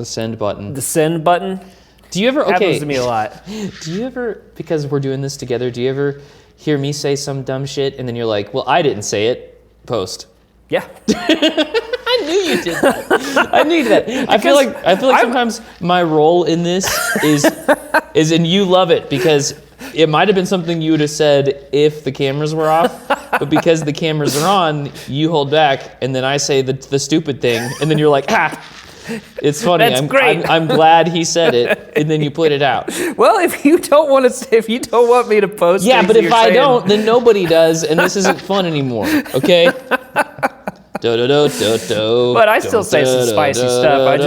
send button. The send button. Do you ever? Happens to me a lot. Do you ever? Because we're doing this together. Do you ever hear me say some dumb shit and then you're like, well, I didn't say it. Post. Yeah. I knew you did that. I knew that. I feel like sometimes my role in this is and you love it, because it might have been something you would have said if the cameras were off, but because the cameras are on, you hold back, and then I say the stupid thing, and then you're like, it's funny. That's great. I'm glad he said it, and then you put it out. Well, if you don't want me to post, but if I don't, then nobody does, and this isn't fun anymore. Okay. But I still say some spicy stuff.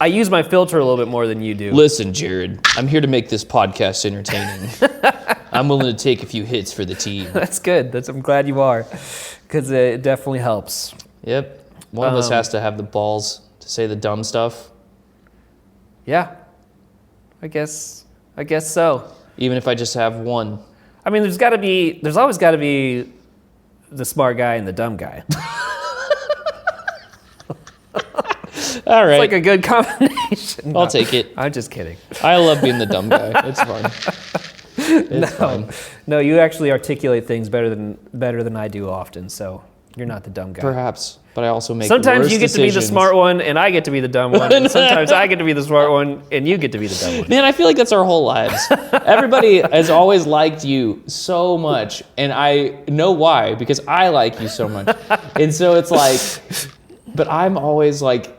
I use my filter a little bit more than you do. Listen, Jared, I'm here to make this podcast entertaining. I'm willing to take a few hits for the team. That's good. I'm glad you are, because it definitely helps. Yep. One of us has to have the balls to say the dumb stuff. Yeah. I guess so. Even if I just have one. I mean, there's always got to be the smart guy and the dumb guy. All right. It's like a good combination. I'll take it. I'm just kidding. I love being the dumb guy. It's fun. It's fun. No, you actually articulate things better than I do often, so you're not the dumb guy. Perhaps, but I also make sometimes worse you get decisions. to be the smart one and I get to be the dumb one, and sometimes I get to be the smart one and you get to be the dumb one. Man, I feel like that's our whole lives. Everybody has always liked you so much, and I know why, because I like you so much. And so it's like, but I'm always like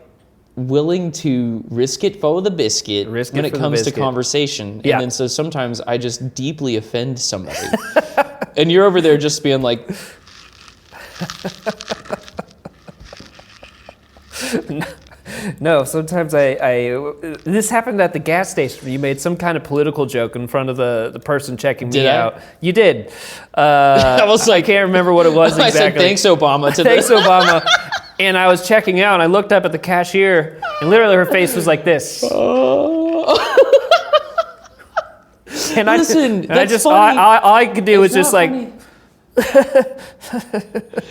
willing to risk it for the biscuit when it comes to conversation. And then so sometimes I just deeply offend somebody. And you're over there just being like, No, sometimes this happened at the gas station. You made some kind of political joke in front of the person checking me out. You did. I was like, I can't remember what it was exactly. I said, thanks, Obama. Thanks, Obama. And I was checking out, and I looked up at the cashier, and literally her face was like this. And Listen, all I could do was just like,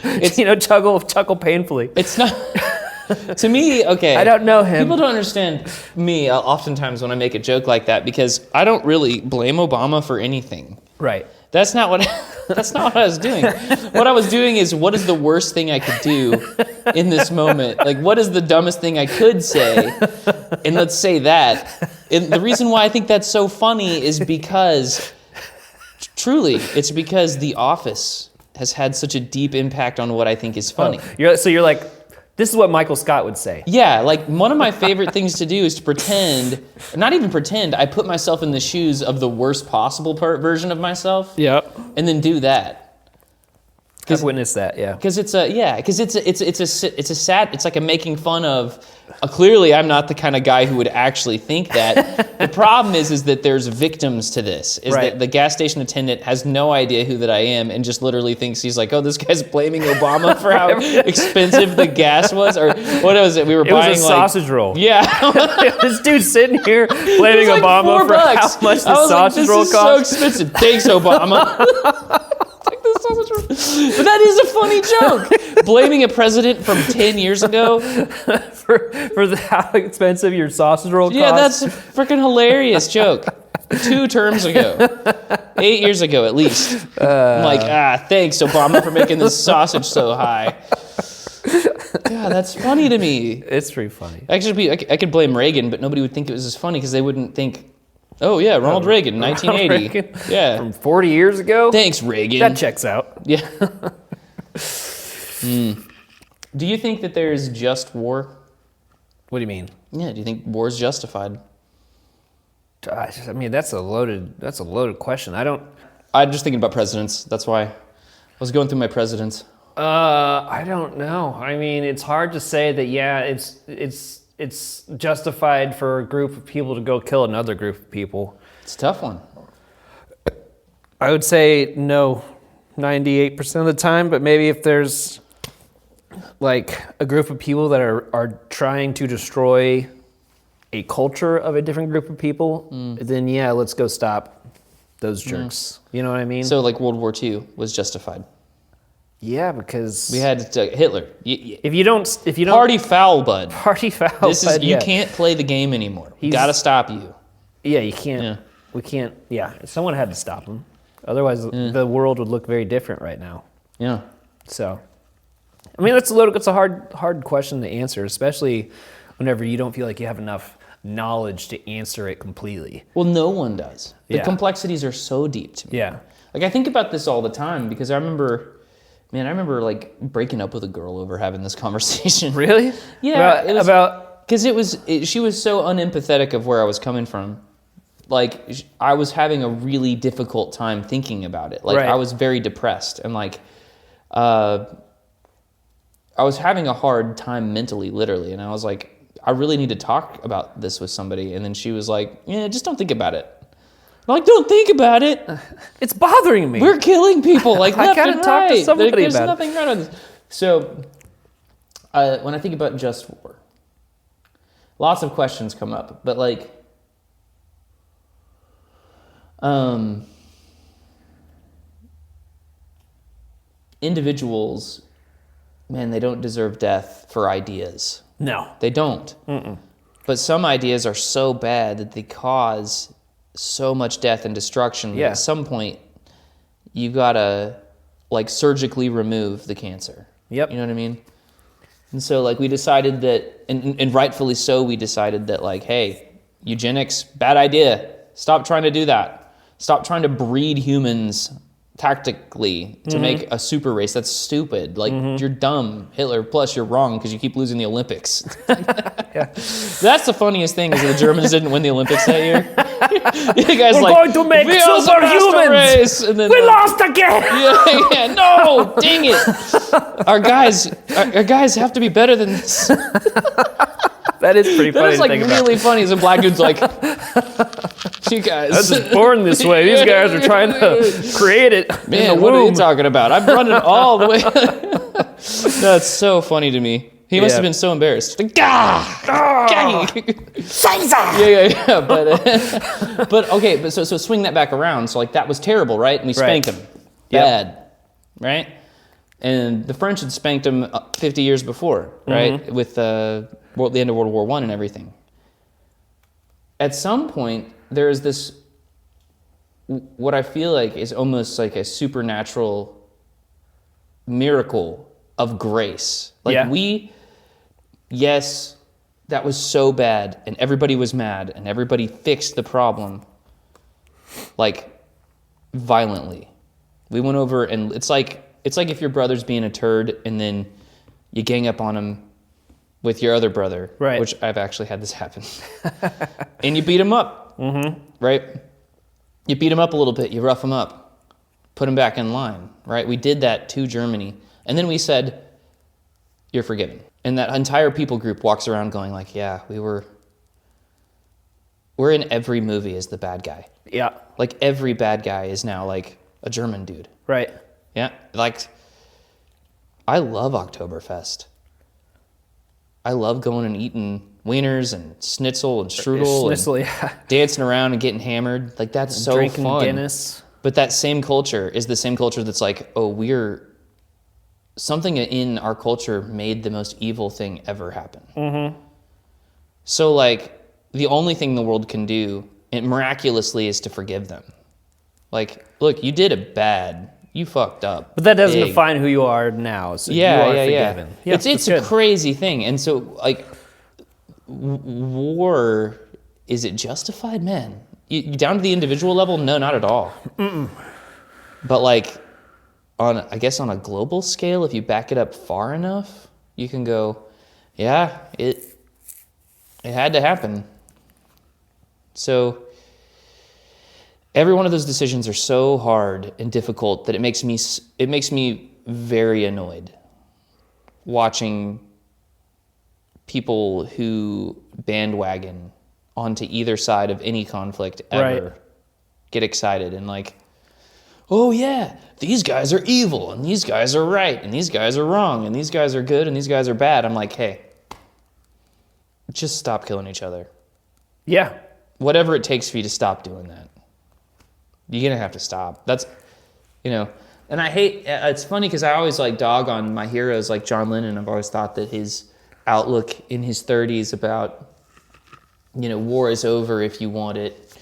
It's chuckle painfully. It's not. To me, okay. I don't know him. People don't understand me oftentimes when I make a joke like that because I don't really blame Obama for anything. Right. That's not what I was doing. What I was doing is, what is the worst thing I could do in this moment? Like, what is the dumbest thing I could say? And let's say that. And the reason why I think that's so funny is because, truly, it's because The Office has had such a deep impact on what I think is funny. So you're like, this is what Michael Scott would say. Yeah, like one of my favorite things to do is to pretend, not even pretend, I put myself in the shoes of the worst possible version of myself. Yeah. And then do that. I've witnessed that, yeah. Because it's like a making fun of, clearly I'm not the kind of guy who would actually think that. The problem is that there's victims to this, that the gas station attendant has no idea who that I am and just literally thinks he's like, oh, this guy's blaming Obama for how expensive the gas was, or what was it? We were buying was a sausage roll. Yeah. This dude's sitting here blaming like Obama for how much the sausage roll cost. So expensive. Thanks, Obama. But that is a funny joke. Blaming a president from 10 years ago for how expensive your sausage roll cost. Yeah, that's a freaking hilarious joke. 2 terms ago, 8 years ago at least. I'm like, thanks Obama for making this sausage so high. God, that's funny to me. It's pretty funny. Actually, I could blame Reagan, but nobody would think it was as funny because they wouldn't think. Oh, yeah, Ronald Reagan, 1980. Reagan? Yeah. From 40 years ago? Thanks, Reagan. That checks out. Yeah. Do you think that there is just war? What do you mean? Yeah, do you think war is justified? I mean, that's a loaded question. I'm just thinking about presidents. That's why I was going through my presidents. I don't know. I mean, it's hard to say that, yeah, it's justified for a group of people to go kill another group of people. It's a tough one. I would say no 98% of the time, but maybe if there's like a group of people that are trying to destroy a culture of a different group of people, then yeah, let's go stop those jerks. You know what I mean? So like World War II was justified. Yeah, because we had Hitler. If you don't party foul, bud. Party foul. You can't play the game anymore. Got to stop you. Yeah, you can't. Yeah. We can't. Yeah, someone had to stop him. Otherwise, the world would look very different right now. Yeah. So, I mean, it's a hard question to answer, especially whenever you don't feel like you have enough knowledge to answer it completely. Well, no one does. The complexities are so deep to me. Yeah. Like I think about this all the time because I remember like breaking up with a girl over having this conversation. Really? Yeah. Because she was so unempathetic of where I was coming from. Like I was having a really difficult time thinking about it. Like I was very depressed and like, I was having a hard time mentally, literally. And I was like, I really need to talk about this with somebody. And then she was like, yeah, just don't think about it. I'm like, don't think about it. It's bothering me. We're killing people. Like, I gotta talk to somebody about it. There's nothing right on this. So, when I think about just war, lots of questions come up. But like, individuals, man, they don't deserve death for ideas. No. They don't. Mm-mm. But some ideas are so bad that they cause so much death and destruction that at some point you gotta like surgically remove the cancer. Yep. You know what I mean? And so like we decided that, and rightfully so, we decided that like, hey, eugenics, bad idea. Stop trying to do that. Stop trying to breed humans tactically to make a super race. That's stupid. Like you're dumb, Hitler. Plus you're wrong because you keep losing the Olympics. That's the funniest thing is that the Germans didn't win the Olympics that year. You guys We're going to make superhumans. And then, we lost again. Yeah, no, dang it. Our guys have to be better than this. That is pretty funny. That is like really funny. As a black dude's like, you guys. I was just born this way. These guys are trying to create it. Man, what are you talking about? I'm running all the way. That's so funny to me. He must have been so embarrassed. Like, yeah. But okay, so swing that back around. So like that was terrible, right? And we spanked him. Bad. right? And the French had spanked them 50 years before, right? With the end of World War I and everything. At some point, there is this, what I feel like is almost like a supernatural miracle of grace. Like yes, that was so bad, and everybody was mad, and everybody fixed the problem, like, violently. We went over, and it's like if your brother's being a turd, and then you gang up on him with your other brother, right? Which I've actually had this happen, and you beat him up, right? You beat him up a little bit, you rough him up, put him back in line, right? We did that to Germany, and then we said, "You're forgiven." And that entire people group walks around going like, "Yeah, we're in every movie as the bad guy." Yeah. Like every bad guy is now like a German dude. Right. Yeah. Like, I love Oktoberfest. I love going and eating wieners and schnitzel and strudel and dancing around and getting hammered. Like, that's so drinking fun. Guinness. But that same culture is the same culture that's like, oh, something in our culture made the most evil thing ever happen. So, like, the only thing the world can do, and miraculously, is to forgive them. Like, look, you did it bad. You fucked up. But that doesn't define who you are now. So you are forgiven. Yeah, it's a crazy thing. And so, like, war, is it justified? Man, down to the individual level? No, not at all. But, like, on a global scale, if you back it up far enough, you can go, yeah, it had to happen. So every one of those decisions are so hard and difficult that it makes me very annoyed watching people who bandwagon onto either side of any conflict ever get excited and like, oh yeah, these guys are evil and these guys are right and these guys are wrong and these guys are good and these guys are bad. I'm like, hey, just stop killing each other. Yeah. Whatever it takes for you to stop doing that. You're going to have to stop. That's, and I hate, it's funny because I always like dog on my heroes like John Lennon. I've always thought that his outlook in his 30s about, war is over if you want it,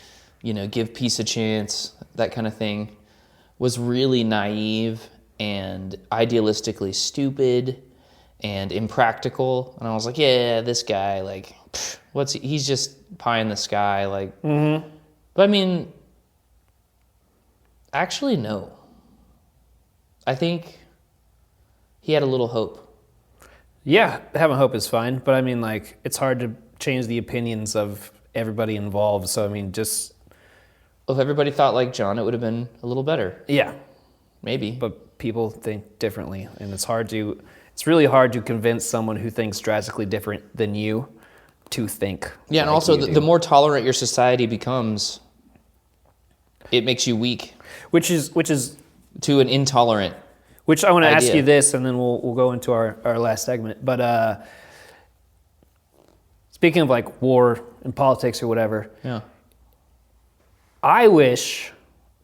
give peace a chance, that kind of thing, was really naive and idealistically stupid and impractical. And I was like, yeah, this guy, like, he's just pie in the sky, like. But I mean, actually, no. I think he had a little hope. Yeah, having hope is fine, but I mean, like, it's hard to change the opinions of everybody involved. So I mean, just if everybody thought like John, it would have been a little better. Yeah, maybe. But people think differently, and it's really hard to convince someone who thinks drastically different than you to think. Yeah, and also the more tolerant your society becomes, it makes you weak. Which is to an intolerant. Which I want to ask you this, and then we'll go into our last segment. But speaking of like war and politics or whatever, I wish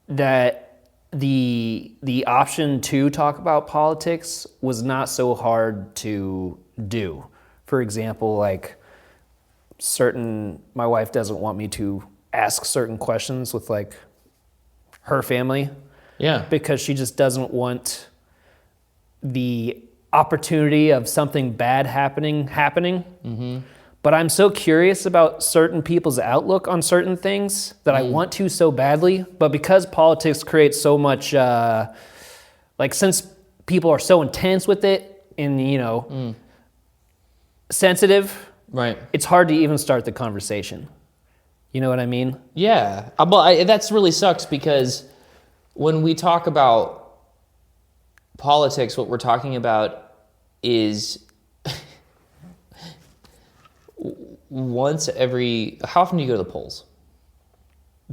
that the option to talk about politics was not so hard to do. For example, like my wife doesn't want me to ask certain questions with like her family. Yeah. Because she just doesn't want the opportunity of something bad happening. Mm-hmm. But I'm so curious about certain people's outlook on certain things that I want to so badly. But because politics creates so much, since people are so intense with it and, sensitive, right? It's hard to even start the conversation. You know what I mean? Yeah. But that's really sucks because when we talk about politics, what we're talking about is how often do you go to the polls?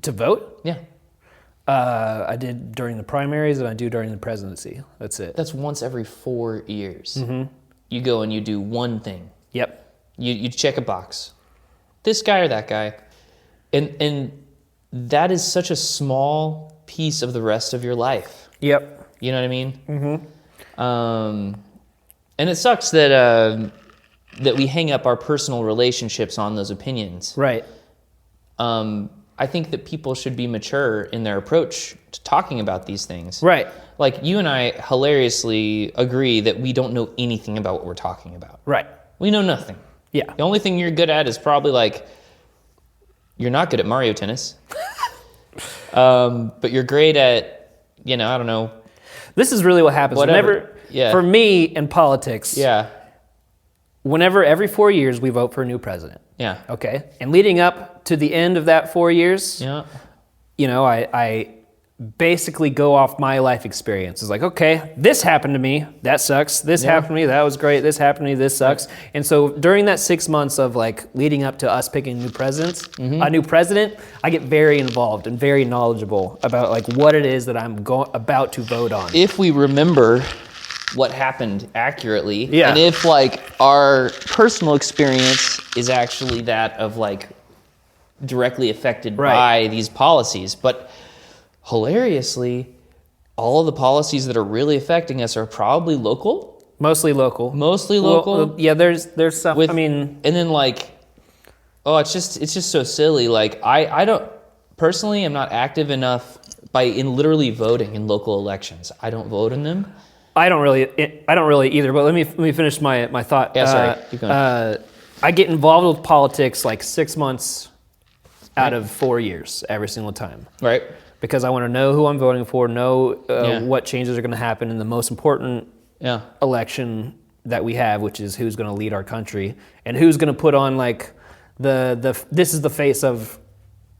To vote? Yeah. I did during the primaries and I do during the presidency. That's it. That's once every 4 years. Mm-hmm. You go and you do one thing. Yep. You check a box. This guy or that guy. And that is such a small piece of the rest of your life. Yep. You know what I mean? And it sucks that that we hang up our personal relationships on those opinions. Right. I think that people should be mature in their approach to talking about these things. Right. Like, you and I hilariously agree that we don't know anything about what we're talking about. Right. We know nothing. Yeah. The only thing you're good at is probably, like, you're not good at Mario Tennis. But you're great at, I don't know. This is really what happens. Whatever. Yeah. For me in politics, Yeah. whenever every 4 years we vote for a new president. Yeah. Okay. And leading up to the end of that 4 years, Yeah. I basically go off my life experience. It's like, okay, this happened to me, that sucks. This happened to me, that was great. This happened to me, this sucks. And so during that 6 months of like leading up to us picking a new president, I get very involved and very knowledgeable about like what it is that I'm about to vote on. If we remember what happened accurately, Yeah. and if like our personal experience is actually that of like directly affected by these policies, but hilariously, all of the policies that are really affecting us are probably local. Mostly local. Well, yeah, there's some. and then like, it's just so silly. Like I don't personally, I'm not active enough in literally voting in local elections. I don't vote in them. I don't really either. But let me finish my thought. Yeah, sorry. Keep going. I get involved with politics like 6 months out of 4 years every single time. Right. Because I want to know who I'm voting for, know what changes are going to happen in the most important election that we have, which is who's going to lead our country and who's going to put on like this is the face of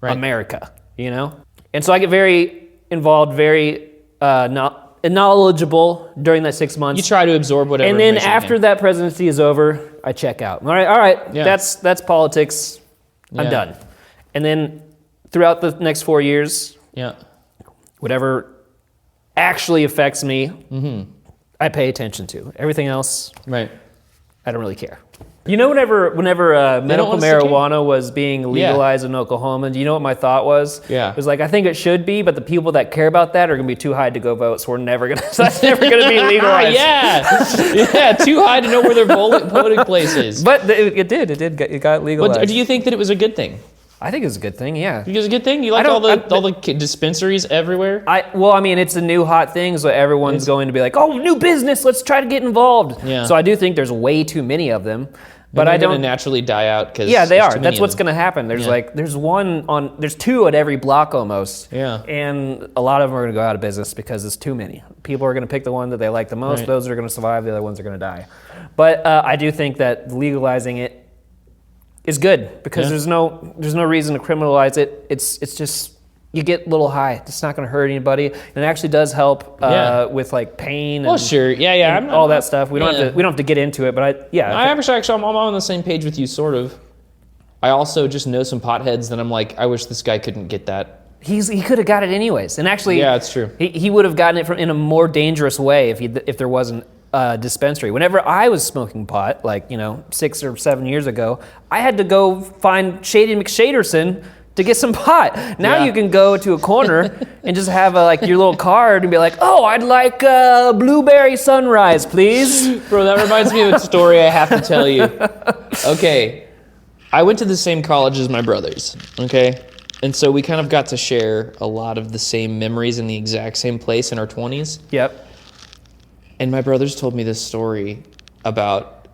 America, And so I get very involved, very knowledgeable during that 6 months. You try to absorb whatever. And then after that presidency is over, I check out. All right, that's politics. I'm done. And then throughout the next 4 years, whatever actually affects me, I pay attention to. Everything else, I don't really care. Whenever medical marijuana was being legalized in Oklahoma, do you know what my thought was? Yeah. It was like, I think it should be, but the people that care about that are going to be too high to go vote, so that's never going to be legalized. Too high to know where their voting place is. But it got legalized. But do you think that it was a good thing? I think it's a good thing, yeah. You think it's a good thing? You like all the dispensaries everywhere? It's a new hot thing, so everyone's going to be like, oh, new business, let's try to get involved. Yeah. So I do think there's way too many of them. But I don't going to naturally die out because they are. That's what's going to happen. There's there's two at every block almost. Yeah. And a lot of them are going to go out of business because there's too many. People are going to pick the one that they like the most. Those are going to survive. The other ones are going to die. But I do think that legalizing it is good because there's no reason to criminalize it. It's just you get a little high. It's not going to hurt anybody, and it actually does help with like pain. And, and all that stuff. We don't have to get into it, but I'm on the same page with you, sort of. I also just know some potheads that I'm like, I wish this guy couldn't get that. He could have got it anyways, and actually, it's true. He would have gotten it in a more dangerous way if there wasn't dispensary. Whenever I was smoking pot, 6 or 7 years ago, I had to go find Shady McShaderson to get some pot. Now you can go to a corner and just have your little card and be like, oh, I'd like a blueberry sunrise, please. Bro, that reminds me of a story I have to tell you. Okay, I went to the same college as my brothers, okay? And so we kind of got to share a lot of the same memories in the exact same place in our 20s. Yep. And my brothers told me this story about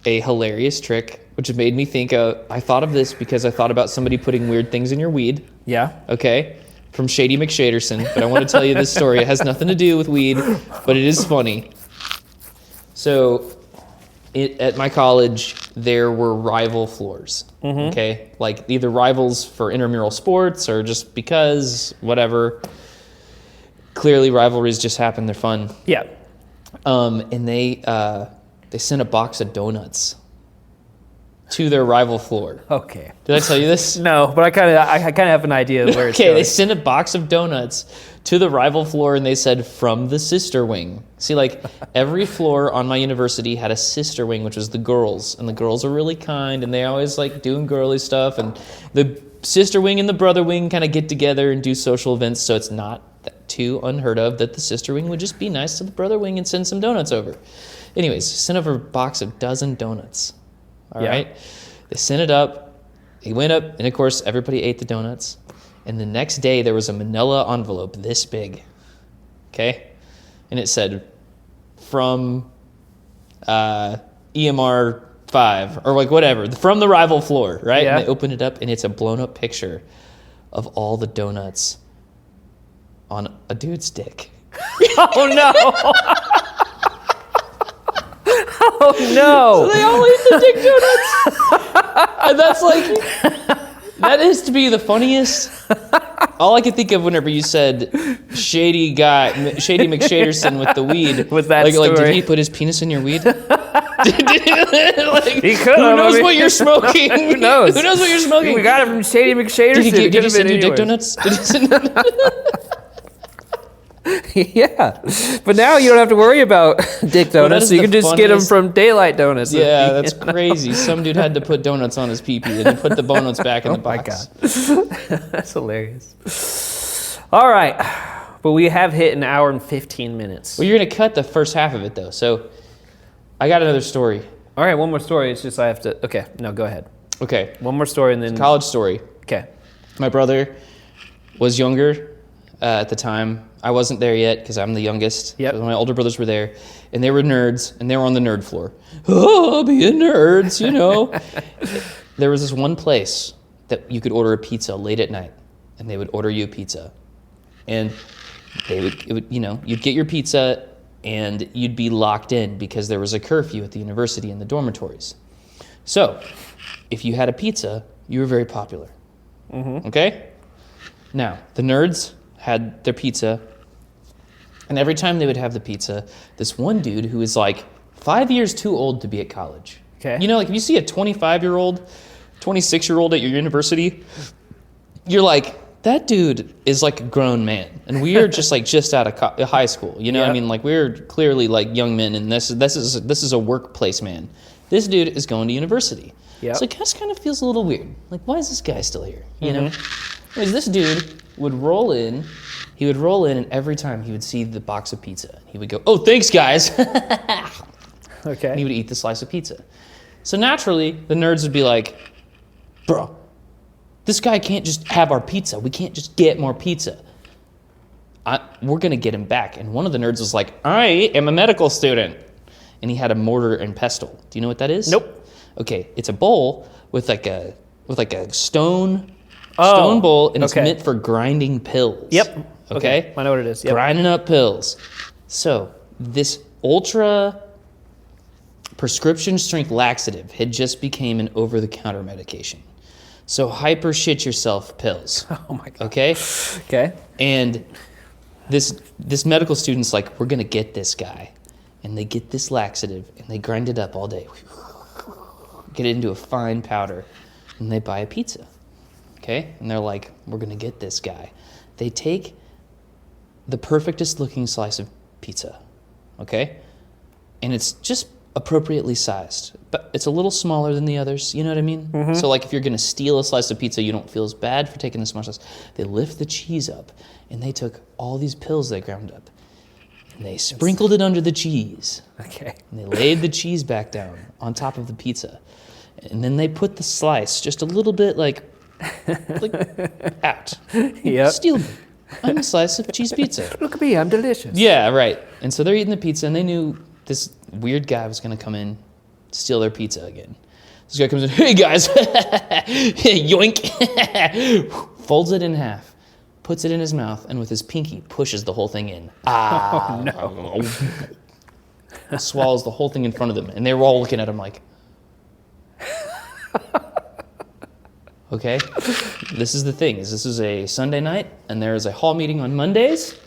a hilarious trick, which made me think I thought of this because I thought about somebody putting weird things in your weed. Yeah. Okay? From Shady McShaderson. But I want to tell you this story. It has nothing to do with weed, but it is funny. So at my college, there were rival floors. Okay? Like either rivals for intramural sports or just because, whatever. Clearly, rivalries just happen. They're fun. Yeah. And they sent a box of donuts to their rival floor. Okay. Did I tell you this? No, but I kind of have an idea of where it's Okay, going. they sent a box of donuts to the rival floor, and they said, from the sister wing. See, every floor on my university had a sister wing, which was the girls. And the girls are really kind, and they always doing girly stuff. And the sister wing and the brother wing kind of get together and do social events, so it's not too unheard of that the sister wing would just be nice to the brother wing and send some donuts over. Anyways, sent over a box of dozen donuts. All right? They sent it up. He went up, and of course, everybody ate the donuts. And the next day, there was a manila envelope this big. Okay? And it said, from EMR 5, or like whatever, from the rival floor, right? Yeah. And they open it up, and it's a blown-up picture of all the donuts on a dude's dick. Oh, no. Oh, no. So they all eat the dick donuts. And that's like, that is to be the funniest. All I could think of whenever you said shady McShaderson with the weed. With that like, story. Like, did he put his penis in your weed? Like, He could. Who knows what you're smoking? Who knows? Who knows what you're smoking? We got it from Shady McShaderson. Did he send you dick donuts? Did he send Yeah. But now you don't have to worry about dick donuts. So you can just get them from Daylight Donuts. Yeah, that's crazy. Some dude had to put donuts on his pee-pee and he put the donuts back in the box. Oh my God. That's hilarious. All right. But we have hit an hour and 15 minutes. Well, you're going to cut the first half of it, though. So I got another story. All right, one more story. It's just I have to... Okay, no, go ahead. Okay. One more story and then... College story. Okay. My brother was younger at the time. I wasn't there yet because I'm the youngest. Yep. My older brothers were there, and they were nerds, and they were on the nerd floor. Oh, being nerds, you know. There was this one place that you could order a pizza late at night, and they would order you a pizza. And you'd get your pizza, and you'd be locked in because there was a curfew at the university in the dormitories. So, if you had a pizza, you were very popular. Mm-hmm. Okay? Now, the nerds had their pizza, and every time they would have the pizza, this one dude who was like 5 years too old to be at college. Okay. You know, like if you see a 25-year-old, 26-year-old at your university, you're like, that dude is like a grown man, and we are just out of high school. You know, Yep. I mean, like we're clearly like young men, and this is a workplace man. This dude is going to university. Yep. So it just kind of feels a little weird. Like, why is this guy still here? You know, anyways, this dude would roll in. He would roll in, and every time he would see the box of pizza, he would go, "Oh, thanks, guys." Okay. And he would eat the slice of pizza. So naturally, the nerds would be like, "Bro, this guy can't just have our pizza. We can't just get more pizza. We're going to get him back." And one of the nerds was like, "I am a medical student." And he had a mortar and pestle. Do you know what that is? Nope. Okay, it's a bowl with like a stone bowl, and it's okay. meant for grinding pills. Yep. Okay? I know what it is. Yep. Grinding up pills. So this ultra prescription strength laxative had just became an over-the-counter medication. So hyper shit yourself pills. Oh my God. Okay? Okay. And this medical student's like, we're gonna get this guy. And they get this laxative and they grind it up all day. Get it into a fine powder. And they buy a pizza. Okay? And they're like, we're gonna get this guy. They take the perfectest looking slice of pizza. Okay? And it's just appropriately sized, but it's a little smaller than the others. You know what I mean? Mm-hmm. So like if you're gonna steal a slice of pizza, you don't feel as bad for taking this much slice. They lift the cheese up, and they took all these pills they ground up, and they sprinkled it under the cheese. Okay. And they laid the cheese back down on top of the pizza, and then they put the slice just a little bit like out. Yep. Steal me. I'm a slice of cheese pizza. Look at me, I'm delicious. Yeah, right. And so they're eating the pizza, and they knew this weird guy was going to come in, steal their pizza again. This guy comes in, "Hey guys," yoink, folds it in half, puts it in his mouth, and with his pinky pushes the whole thing in. Oh no. Swallows the whole thing in front of them, and they were all looking at him like, okay, this is the thing, is this is a Sunday night, and there is a hall meeting on Mondays.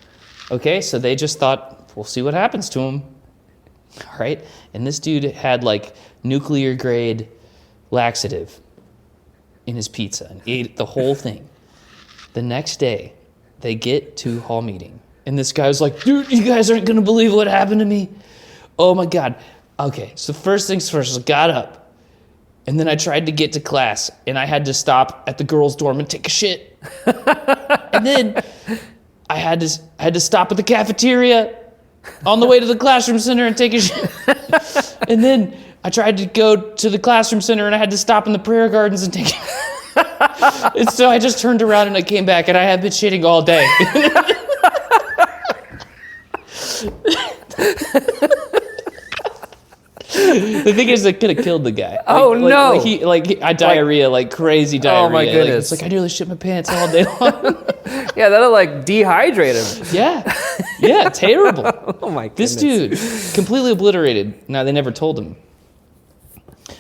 Okay, so they just thought, we'll see what happens to him. All right, and this dude had like nuclear grade laxative in his pizza and ate the whole thing. The next day, they get to hall meeting, and this guy was like, "Dude, you guys aren't gonna believe what happened to me. Oh my God." Okay, so first things first, I got up, and then I tried to get to class, and I had to stop at the girls' dorm and take a shit. And then I had to stop at the cafeteria on the way to the classroom center and take a shit. And then I tried to go to the classroom center and I had to stop in the prayer gardens and take a And so I just turned around and I came back and I had been shitting all day. The thing is, it could have killed the guy. No! I diarrhea, crazy diarrhea. Oh my goodness! It's I nearly shit my pants all day long. Yeah, that'll dehydrate him. Yeah, terrible. Oh my goodness! This dude completely obliterated. Now they never told him.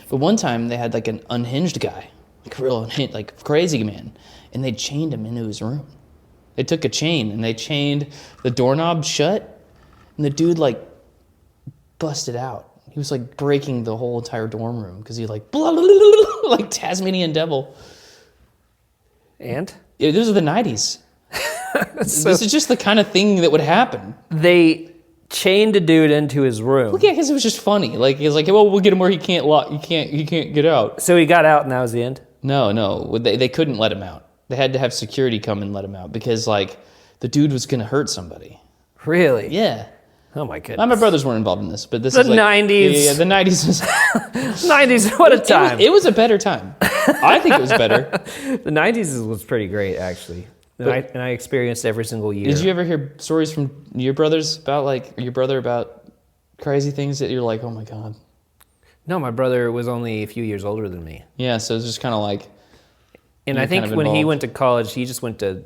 But one time they had an unhinged guy, a real unhinged, crazy man, and they chained him into his room. They took a chain and they chained the doorknob shut, and the dude busted out. He was breaking the whole entire dorm room because he blah, blah, blah, blah, like Tasmanian devil. And? This was the 90s. This is just the kind of thing that would happen. They chained a dude into his room. Well, yeah, because it was just funny. He's well, we'll get him where he can't get out. So he got out and that was the end? No. They couldn't let him out. They had to have security come and let him out because the dude was going to hurt somebody. Really? Yeah. Oh my goodness. My brothers weren't involved in this, but this the is 90s. Yeah, the 90s was 90s, what a time. It was a better time. I think it was better. The 90s was pretty great, actually. And I experienced every single year. Did you ever hear stories from your brothers about your brother about crazy things that you're oh my God? No, my brother was only a few years older than me. Yeah, so it's just kind of And I think when he went to college, he just went to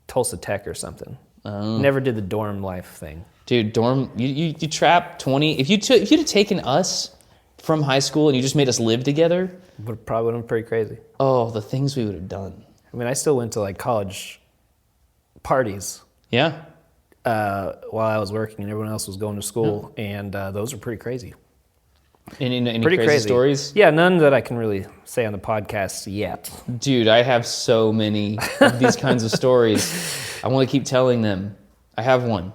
Tulsa Tech or something. Never did the dorm life thing. Dude, you trap 20. If you'd have taken us from high school and you just made us live together, probably would have been pretty crazy. Oh, the things we would have done. I mean, I still went to college parties. Yeah. While I was working and everyone else was going to school, and those were pretty crazy. Any pretty crazy stories? Yeah, none that I can really say on the podcast yet. Dude, I have so many of these kinds of stories. I want to keep telling them. I have one.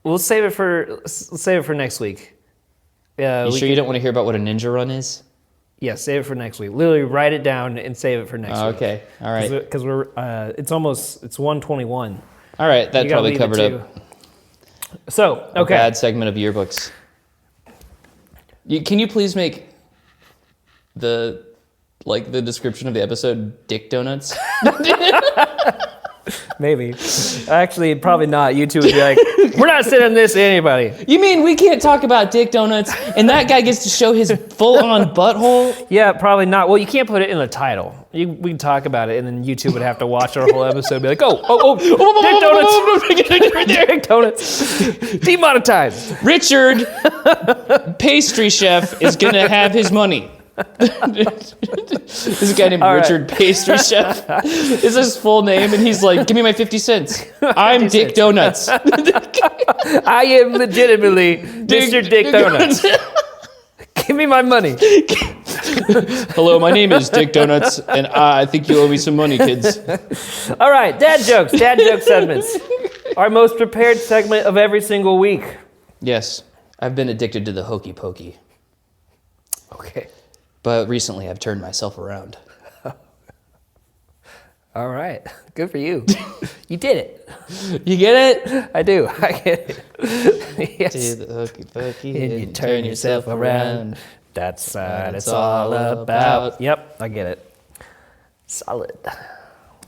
We'll save it for next week. You sure you don't want to hear about what a ninja run is? Yeah, save it for next week. Literally write it down and save it for next week. Okay, all right. Because we're it's 1:21. All right, that probably covered up. So, okay. A bad segment of yearbooks. Can you please make the description of the episode Dick Donuts? Maybe. Actually, probably not. You two would be like, we're not sending this to anybody. You mean we can't talk about Dick Donuts and that guy gets to show his full-on butthole? Yeah, probably not. Well, you can't put it in the title. We can talk about it, and then YouTube would have to watch our whole episode and be like, Dick Donuts. Dick Donuts. Demonetized. Richard, pastry chef, is going to have his money. This is a guy named Richard Pastry Chef. Is his full name, and he's like, "Give me my 50 cents. I'm Dick Donuts. I am legitimately Mr. Dick Donuts. Give me my money." Hello, my name is Dick Donuts, and I think you owe me some money, kids. All right, dad joke segments. Our most prepared segment of every single week. Yes, I've been addicted to the hokey pokey. Okay. But recently, I've turned myself around. All right. Good for you. You did it. You get it? I do. I get it. Yes. Do the hokey pokey and you turn yourself around. That's what it's all about. Yep, I get it. Solid.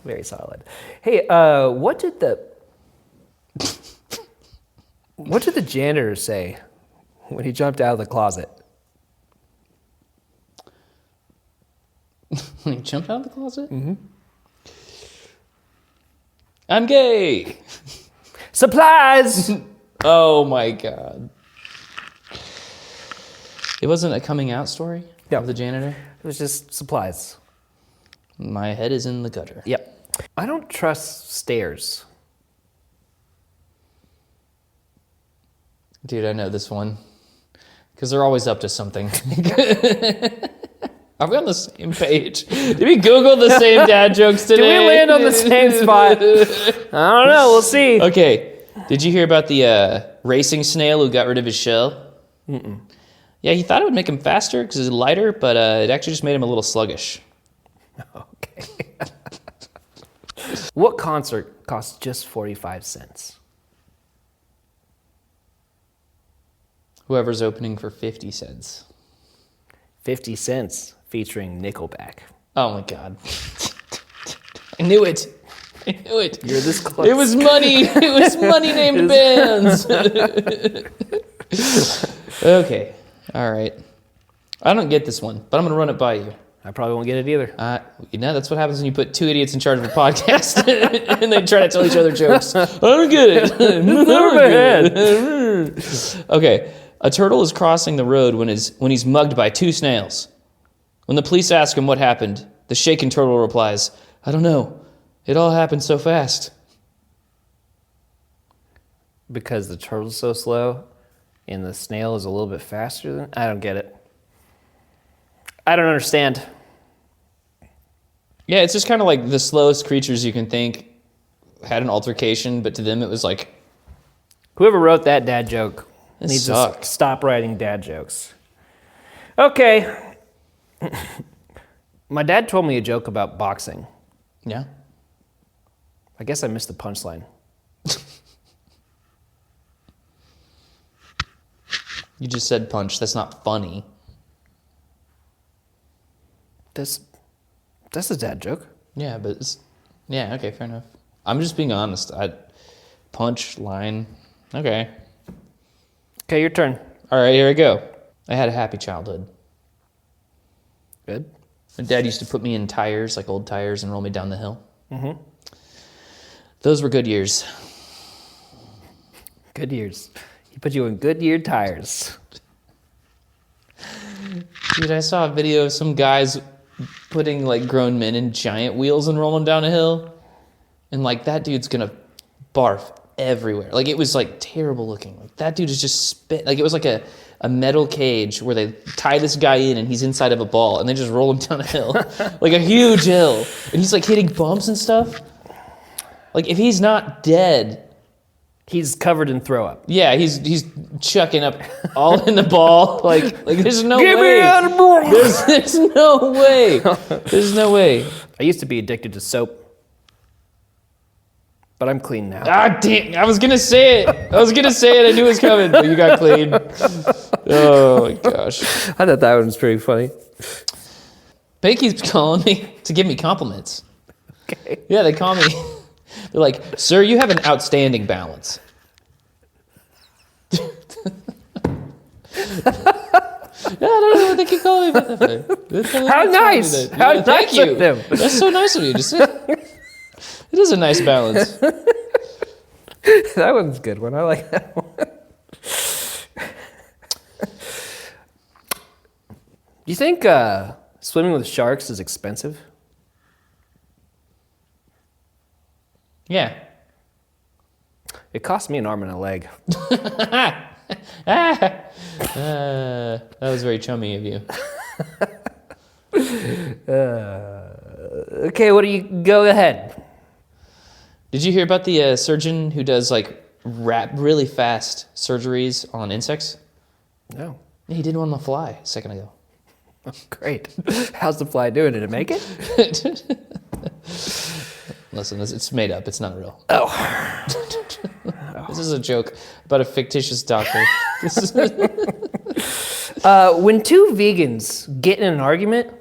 Very solid. Hey, what did the janitor say when he jumped out of the closet? When he jumped out of the closet? Mm-hmm. I'm gay. Supplies. Oh my God. It wasn't a coming out story of the janitor? It was just supplies. My head is in the gutter. Yep. I don't trust stairs. Dude, I know this one. Because they're always up to something. Are we on the same page? Did we Google the same dad jokes today? Did we land on the same spot? I don't know. We'll see. Okay. Did you hear about the racing snail who got rid of his shell? Mm-mm. Yeah, he thought it would make him faster because it's lighter, but it actually just made him a little sluggish. Okay. What concert costs just 45 cents? Whoever's opening for 50 cents. 50 Cents featuring Nickelback. Oh my God. I knew it. You're this close. It was money. It was money named bands. Okay. All right. I don't get this one, but I'm going to run it by you. I probably won't get it either. That's what happens when you put two idiots in charge of a podcast and they try to tell each other jokes. I don't get it. Never get. Okay. A turtle is crossing the road when he's mugged by two snails. When the police ask him what happened, the shaken turtle replies, "I don't know. It all happened so fast." Because the turtle's so slow and the snail is a little bit faster than... I don't get it. I don't understand. Yeah, it's just kind of like the slowest creatures you can think had an altercation, but to them it was like... Whoever wrote that dad joke needs to stop writing dad jokes. Okay. My dad told me a joke about boxing. Yeah? I guess I missed the punchline. You just said punch. That's not funny. That's a dad joke. Yeah, but yeah, okay, fair enough. I'm just being honest. Punch, line, okay. Okay, your turn. All right, here I go. I had a happy childhood. Good. My dad used to put me in tires, like old tires, and roll me down the hill. Mm-hmm. Those were good years. Good years. He put you in Goodyear tires. Dude, I saw a video of some guys putting like grown men in giant wheels and rolling down a hill. And like that dude's gonna barf everywhere. Like it was like terrible looking. Like that dude is just spit. Like it was like a metal cage where they tie this guy in and he's inside of a ball and they just roll him down a hill. Like a huge hill. And he's like hitting bumps and stuff. Like if he's not dead, he's covered in throw up. yeah, he's chucking up all in the ball. Like there's no Give way. me out of ball. There's no way. There's no way. I used to be addicted to soap, but I'm clean now. Ah, damn. I was going to say it. I knew it was coming, but you got clean. Oh, my gosh. I thought that one was pretty funny. They keeps calling me to give me compliments. Okay. Yeah, they call me. They're like, "Sir, you have an outstanding balance." Yeah, I don't know what they keep calling me about that. How nice. How nice thank you. of them. That's so nice of you to say. It is a nice balance. That one's a good one. I like that one. Do you think swimming with sharks is expensive? Yeah. It cost me an arm and a leg. That was very chummy of you. Okay, what do you... Go ahead. Did you hear about the surgeon who does like really fast surgeries on insects? No. Yeah, he did one on the fly a second ago. Oh, great. How's the fly doing? Did it make it? Listen, it's made up. It's not real. Oh. This is a joke about a fictitious doctor. When two vegans get in an argument,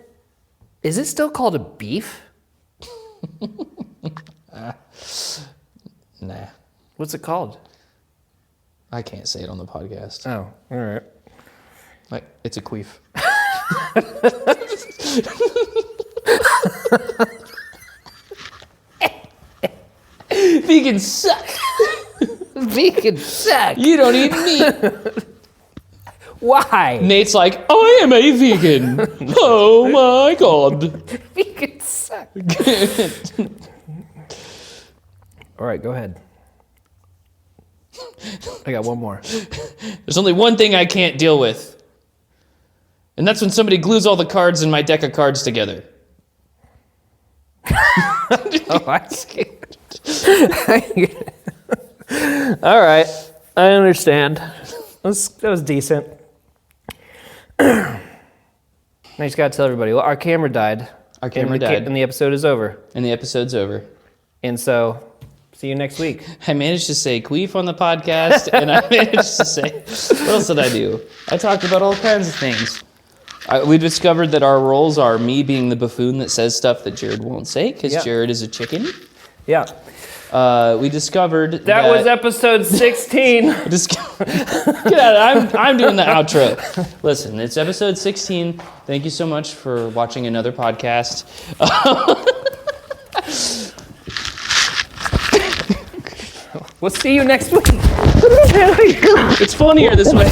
is it still called a beef? Nah. What's it called? I can't say it on the podcast. Oh, all right. Like, it's a queef. Vegans suck. Vegans suck. You don't eat meat. Why? Nate's like, "I am a vegan." Oh my god. Vegans suck. All right, go ahead. I got one more. There's only one thing I can't deal with. And that's when somebody glues all the cards in my deck of cards together. Oh, I see. All right, I understand. That was decent. Now you just gotta tell everybody. Well, our camera died. Our camera died. And the episode is over. And the episode's over. And so, See you next week. I managed to say queef on the podcast, and I managed to say, what else did I do? I talked about all kinds of things. We discovered that our roles are me being the buffoon that says stuff that Jared won't say, because Jared is a chicken. Yeah. We discovered that was episode 16. Get out! I'm doing the outro. Listen, it's episode 16. Thank you so much for watching another podcast. We'll see you next week. It's funnier this way.